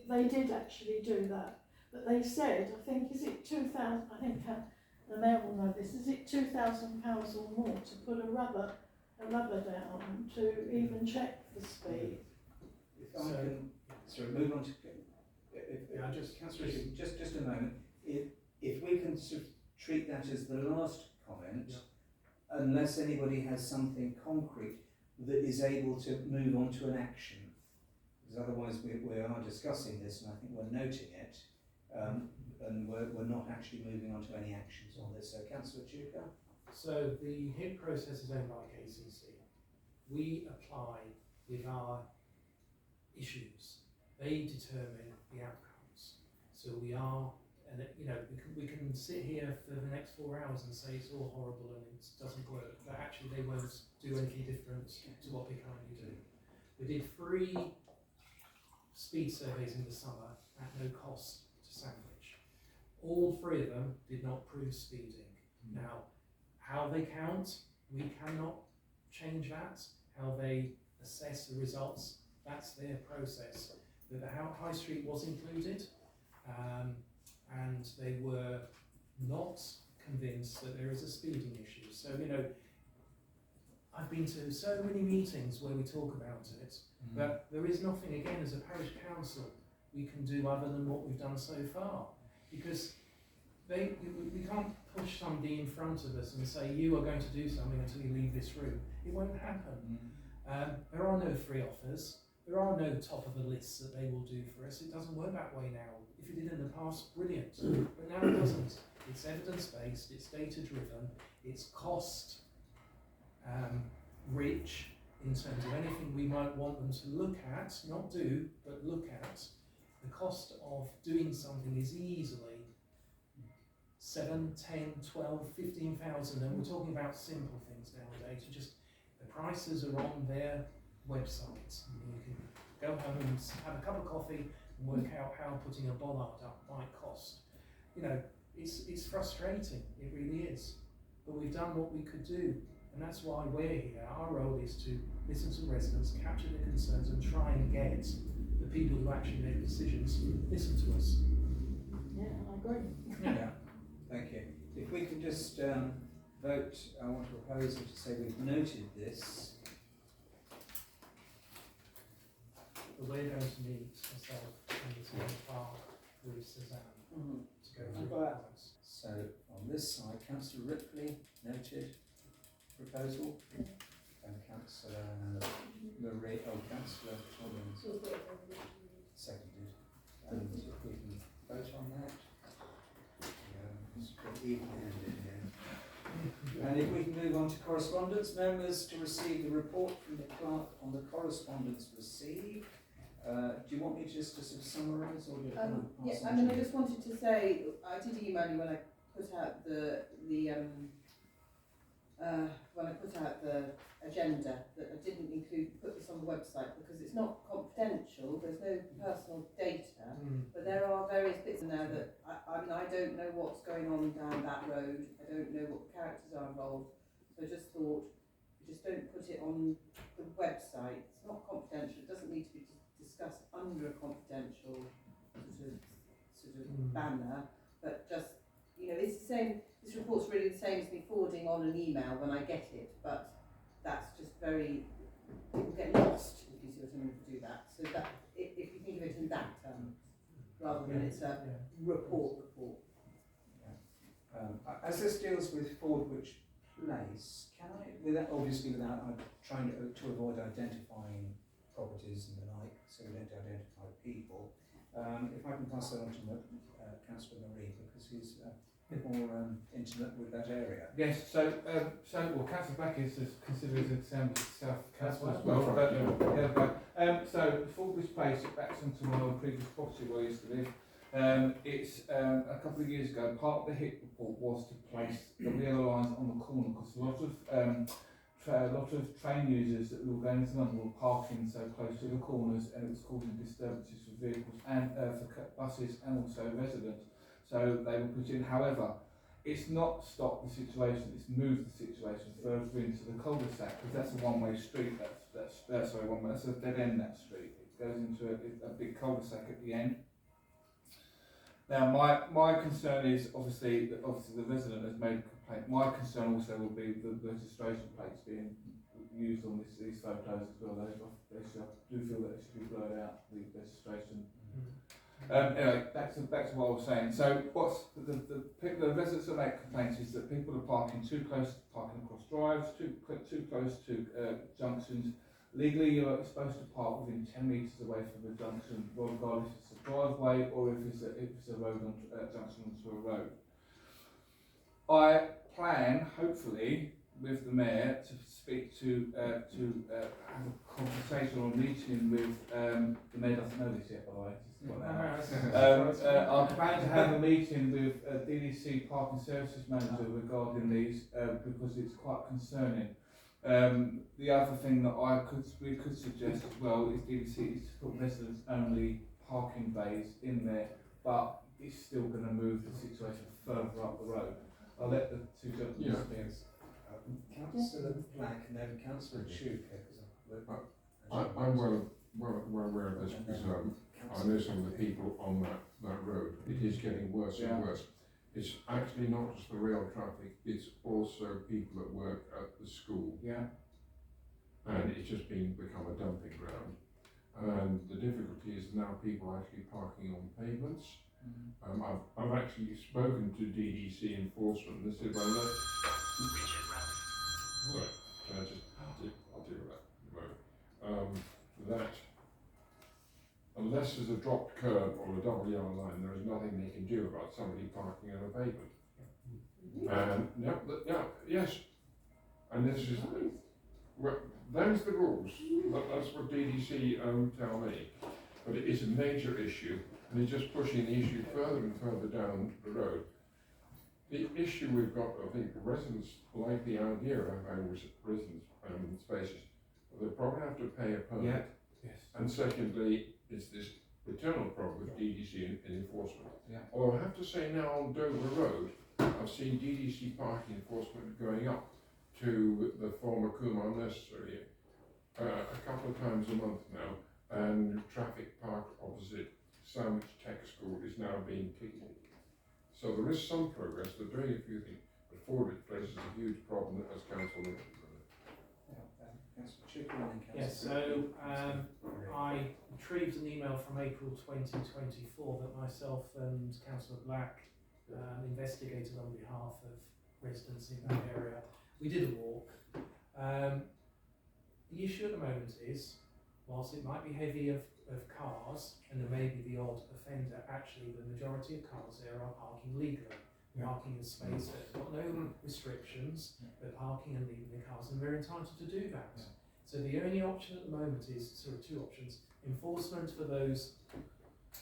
they did actually do that. But they said, I think, is it 2,000, I think the mayor will know this, is it £2,000 or more to put a rubber down to even check the speed? If I can, sorry, move on to, Yeah, just Councillor Richard, just a moment. If we can sort of treat that as the last comment, unless anybody has something concrete that is able to move on to an action, because otherwise we are discussing this and I think we're noting it, and we're not actually moving on to any actions on this. So, Councillor Chuka? So the HIP process is owned by KCC. We apply with our issues. They determine the outcomes. So we are, and we can sit here for the next 4 hours and say it's all horrible and it doesn't work, but actually they won't do anything different to what they currently do. We did 3 speed surveys in the summer at no cost to Sandwich. All 3 of them did not prove speeding. Now, how they count, we cannot change that. How they assess the results, that's their process. The High Street was included, and they were not convinced that there is a speeding issue. So, I've been to so many meetings where we talk about it, but there is nothing, again, as a parish council, we can do other than what we've done so far. Because we can't push somebody in front of us and say, you are going to do something until you leave this room. It won't happen. There are no free offers. There are no top of the lists that they will do for us. It doesn't work that way now. If it did in the past, brilliant. But now it doesn't. It's evidence-based, it's data-driven, it's cost rich in terms of anything we might want them to look at, not do, but look at. The cost of doing something is easily 7, 10, 12, 15,000, and we're talking about simple things nowadays. The prices are on their website. You can go home and have a cup of coffee and work out how putting a bollard up might cost. It's frustrating, it really is. But we've done what we could do, and that's why we're here. Our role is to listen to residents, capture their concerns, and try and get the people who actually make decisions listen to us. Yeah, I agree. Yeah, thank you. If we can just vote, I want to propose to say we've noted this. But we're going to meet myself in the town park with Suzanne to go through the comments. So on this side, Councillor Ripley noted proposal, and Councillor Marie, Councillor Collins seconded. And if we can vote on that, it's pretty even-handed here. And if we can move on to correspondence, members to receive the report from the clerk on the correspondence received. Do you want me just to sort of summarise, or do you want to pass on? I just wanted to say, I did email you when I put out the agenda, that I didn't put this on the website because it's not confidential. There's no personal data, but there are various bits in there that I don't know what's going on down that road. I don't know what the characters are involved. So I just thought, just don't put it on the website. It's not confidential. It doesn't need to be discussed under a confidential sort of banner, but just, it's the same. This report's really the same as me forwarding on an email when I get it, but that's just people get lost if you see what I mean to do that. So that if you think of it in that term, rather than it's a report. As this deals with Fordwich Place, can I, without trying to avoid identifying properties and the like, so we don't identify people, if I can pass that on to Councillor Marie, because he's a bit more intimate with that area. Yes, Councillor Black is considered as South Council as well. Right. So, Fordwich Place, backs onto my previous property where I used to live. It's a couple of years ago, part of the HIP report was to place the yellow lines on the corner, because a lot of train users that were going into London were parking so close to the corners, and it was causing disturbances for vehicles and for buses and also residents. So they were put in. However, it's not stopped the situation; it's moved the situation further into the cul-de-sac, because that's a one-way street. That's a dead end, that street. goes into a big cul-de-sac at the end. Now, my concern is obviously the resident has made a complaint. My concern also will be the registration plates being used on these photos as well. I do feel that it should be blurred out, the registration. Anyway, back to what I was saying. So, what's the residents that make complaints is that people are parking too close, parking across drives, too close to junctions. Legally, you're supposed to park within 10 metres away from the junction, regardless if it's a driveway or if it's a road on junction onto a road. I plan, hopefully, with the mayor to speak to have a conversation or a meeting with the mayor doesn't know this yet, by the way. I plan to have a meeting with DDC Parking Services Manager regarding these because it's quite concerning. The other thing that we could suggest as well is DDC is to put residents only parking bays in there, but it's still going to move the situation further up the road. I'll let the two gentlemen speak. Councillor Black and then Councillor Schuker. I'm well aware of this because I know some of the people on that road. It is getting worse and worse. It's actually not just the rail traffic, it's also people that work at the school. Yeah. And it's just become a dumping ground. And the difficulty is now people are actually parking on pavements. I've actually spoken to DDC enforcement and they said, well, look, I'll deal with that. That unless there's a dropped curb or a double yellow line, there is nothing they can do about somebody parking on a pavement. And yes, and this is those the rules. That's what DDC tell me. But it is a major issue, and it's just pushing the issue further and further down the road. The issue we've got, I think, the residents like the idea of having residents spaces, but they probably have to pay a permit. Yeah. Yes. And secondly, it's this eternal problem with DDC and enforcement. Yeah. Although I have to say now on Dover Road, I've seen DDC parking enforcement going up to the former Kumar nursery a couple of times a month now, and traffic parked opposite Sandwich Tech School is now being cleaned. So there is some progress, they're doing a few things, but Fordwich Place is a huge problem as council mentioned. Yes, so I retrieved an email from April 2024 that myself and Councillor Black investigated on behalf of residents in that area. We did a walk. The issue at the moment is, whilst it might be heavy of cars and there may be the odd offender, actually the majority of cars there are parking legally. Parking in space that has got no restrictions, they're parking and leaving their cars, and they're entitled to do that. So the only option at the moment is, two options: enforcement for those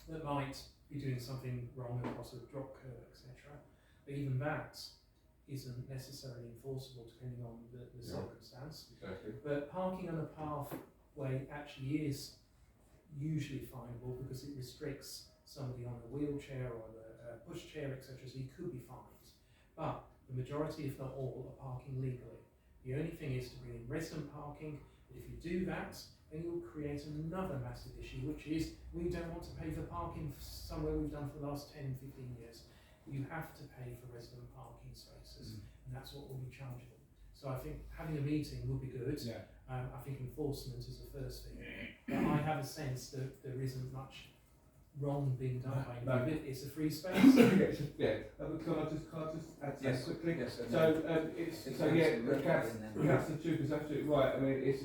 that might be doing something wrong across a drop curb, etc. But even that isn't necessarily enforceable depending on the circumstance. Exactly. But parking on a pathway actually is usually finable because it restricts somebody on a wheelchair or a pushchair, etc. So you could be fined. But the majority, if not all, are parking legally. The only thing is to bring in resident parking. But if you do that, then you'll create another massive issue, which is we don't want to pay for parking somewhere we've done for the last 10, 15 years. You have to pay for resident parking spaces, and that's what will be chargeable. So I think having a meeting would be good. Yeah. I think enforcement is the first thing. But I have a sense that there isn't much wrong being done by anybody. It's a free space. Can I just add Yes. quickly? Yes, So Councillor Chuka's absolutely right. I mean, it's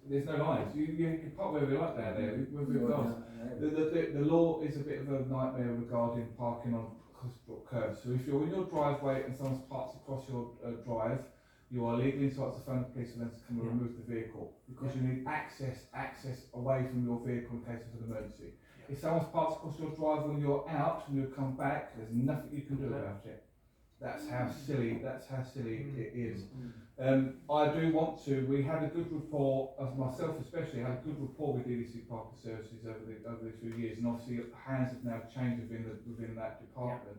there's no lines. You can park wherever you like down there with your cars. The law is a bit of a nightmare regarding parking on curbs. So if you're in your driveway and someone's parked across your drive, you are legally entitled to phone the police and then to come and remove the vehicle because you need access away from your vehicle in case of an emergency. If someone's parked across your drive when you're out and you come back, there's nothing you can do about it. That's how silly it is. I do want to, we had a good rapport, as myself especially, had a good rapport with DDC Parking Services over the few years, and obviously hands have now changed within that department.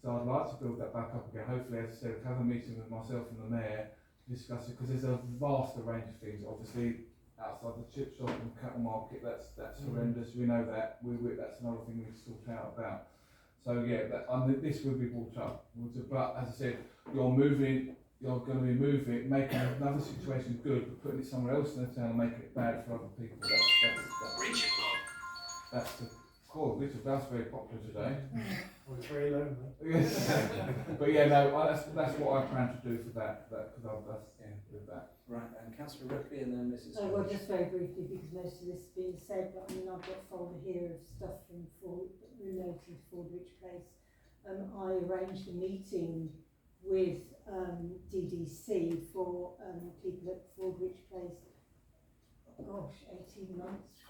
So I'd like to build that back up again. Hopefully, as I said, have a meeting with myself and the mayor to discuss it, because there's a vast range of things. Obviously, outside the chip shop and cattle market, that's horrendous. We know that. That's another thing we need to sort out about. So yeah, this will be brought up. But as I said, you're going to be moving, making another situation good, but putting it somewhere else in the town and making it bad for other people. That's the call. Richard, that's very popular today. Well, it's very lonely. Yes. But yeah, no, that's what I plan to do for that because with that. Right, and Councillor Ripley and then Mrs. Oh, well, Hodge. just very briefly, because most of this has been said, but I mean, I've got a folder here of stuff from related to Fordwich Place. I arranged a meeting with DDC for people at Fordwich Place, gosh, 18 months,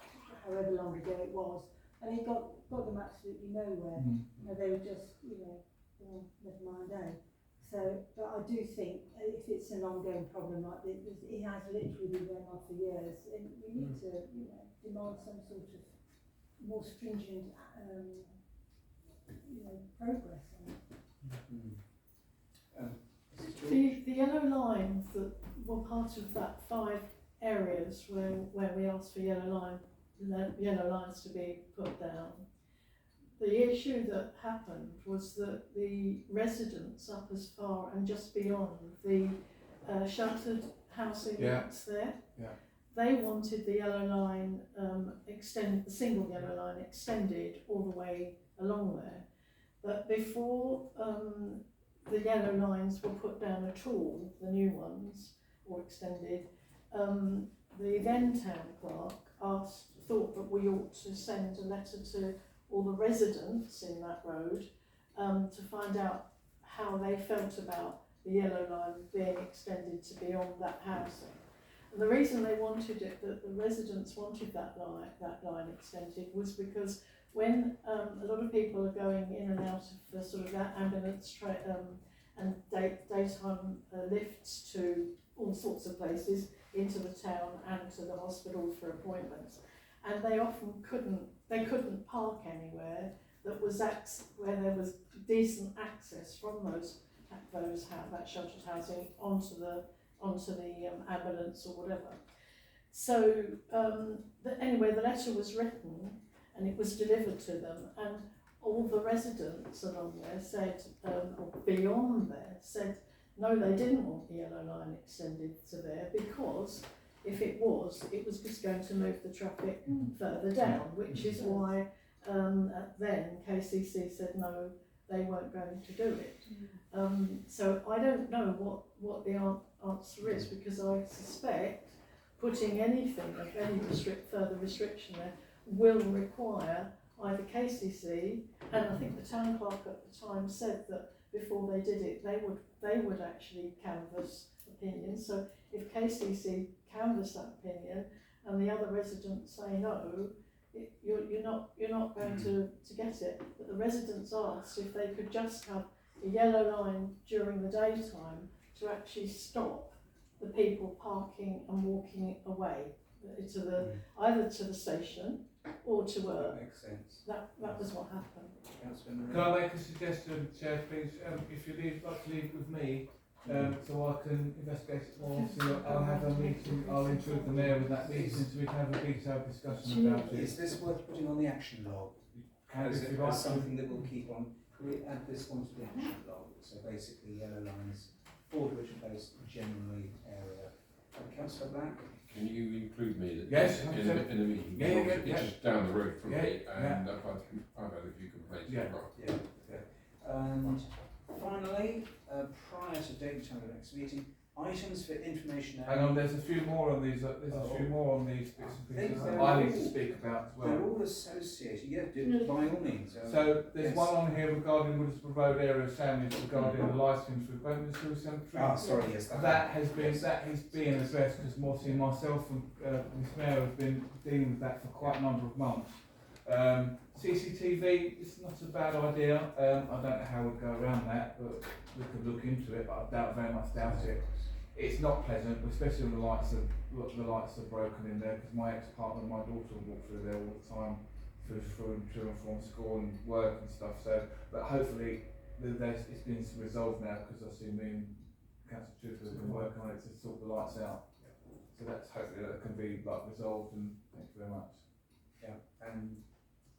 however long ago it was, and it got them absolutely nowhere. You know, they were just, oh, never mind, eh? So, but I do think if it's an ongoing problem like this, it has literally been going on for years, and we need to, demand some sort of more stringent, progress on it. The yellow lines that were part of that 5 areas where we asked for yellow lines to be put down. The issue that happened was that the residents up as far and just beyond the sheltered housing that's there, they wanted the yellow line the single yellow line extended all the way along there. But before the yellow lines were put down at all, the new ones, or extended, the then town clerk thought that we ought to send a letter to all the residents in that road to find out how they felt about the yellow line being extended to beyond that housing. And the reason they wanted it, that the residents wanted that line extended, was because when a lot of people are going in and out of the sort of that ambulance and daytime lifts to all sorts of places, into the town and to the hospital for appointments, and they often couldn't park anywhere that was where there was decent access from that sheltered housing onto the ambulance or whatever. So anyway, the letter was written and it was delivered to them, and all the residents along there said, or beyond there, said no, they didn't want the yellow line extended to there, because if it was just going to move the traffic further down, which is why then KCC said no, they weren't going to do it. So I don't know what the answer is, because I suspect putting anything of any further restriction there will require either KCC, and I think the town clerk at the time said that before they did it, they would actually canvass opinions. So if KCC canvass that opinion and the other residents say no, you're not going to get it. But the residents asked if they could just have a yellow line during the daytime to actually stop the people parking and walking away to either to the station or to work. That makes sense. That was what happened. Can I make a suggestion, Chair, please? If you'd like to leave it with me, so I can investigate it more. So I'll have a meeting. I'll include the mayor in that meeting, so we can have a detailed discussion about it. Is this worth putting on the action log? As something that we'll keep on? Can we add this one to the action log? So basically, yellow lines, Fordwich Place, generally area. Councillor Black? Can you include me Yes, in the meeting? It's just down the road from me, and I've had a few complaints as well. And finally, prior to date time of the next meeting, items for information. Hang on, there's a few more on these. There's a few more on these bits and pieces that I need to speak about as well. They're all associated. Yeah, by all means. So there's one on here regarding Witherspoon Road area sandwich regarding the licence for Brentwood Cemetery. Ah, sorry, yes. That has been addressed, because Morty and myself and Ms Mayor have been dealing with that for quite a number of months. CCTV, it's not a bad idea. I don't know how we'd go around that, but we could look into it. But I very much doubt it. It's not pleasant, especially when the lights are broken in there, because my ex-partner and my daughter walk through there all the time, to and from school and work and stuff. So, but hopefully it's been resolved now, because I see me and Councillor Chuffer have been working on it to sort the lights out. So that's hopefully that can be like resolved, and thank you very much. Yeah, and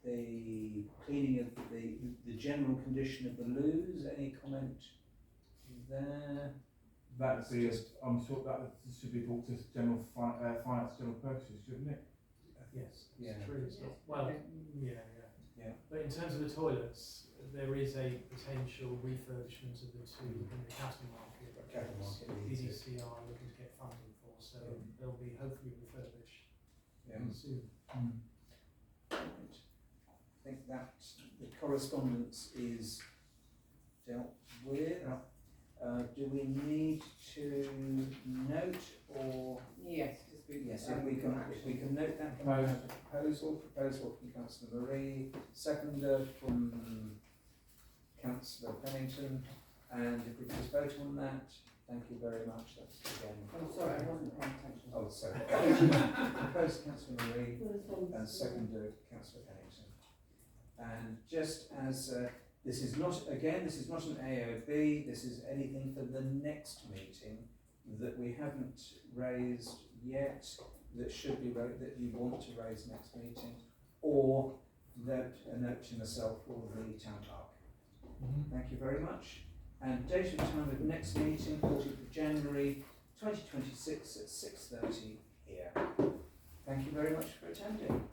the cleaning of the general condition of the loos, any comment there? That'd be, I'm sure that should be brought to finance, general purposes, shouldn't it? Yes, Yeah. it's true, it's not, well, yeah. Yeah. But in terms of the toilets, there is a potential refurbishment of the two in the cattle market. Cattle market needs it. EDC are looking to get funding for, so they'll be hopefully refurbished Yeah. soon. Right. I think that the correspondence is dealt with. Do we need to note or? Yes, just be. Yes, if we can note that from the proposal from Councillor Marie, seconder from Councillor Pennington, and if we just vote on that, thank you very much, that's again. I'm sorry, I wasn't paying attention. Oh, sorry. Proposed Councillor Marie and seconder Councillor Pennington. And just as, this is not an AOB, this is anything for the next meeting that we haven't raised yet, that should be that you want to raise next meeting, or a note to myself or the town clerk. Thank you very much. And date and time of next meeting, 14th of January 2026 at 6:30 here. Thank you very much for attending.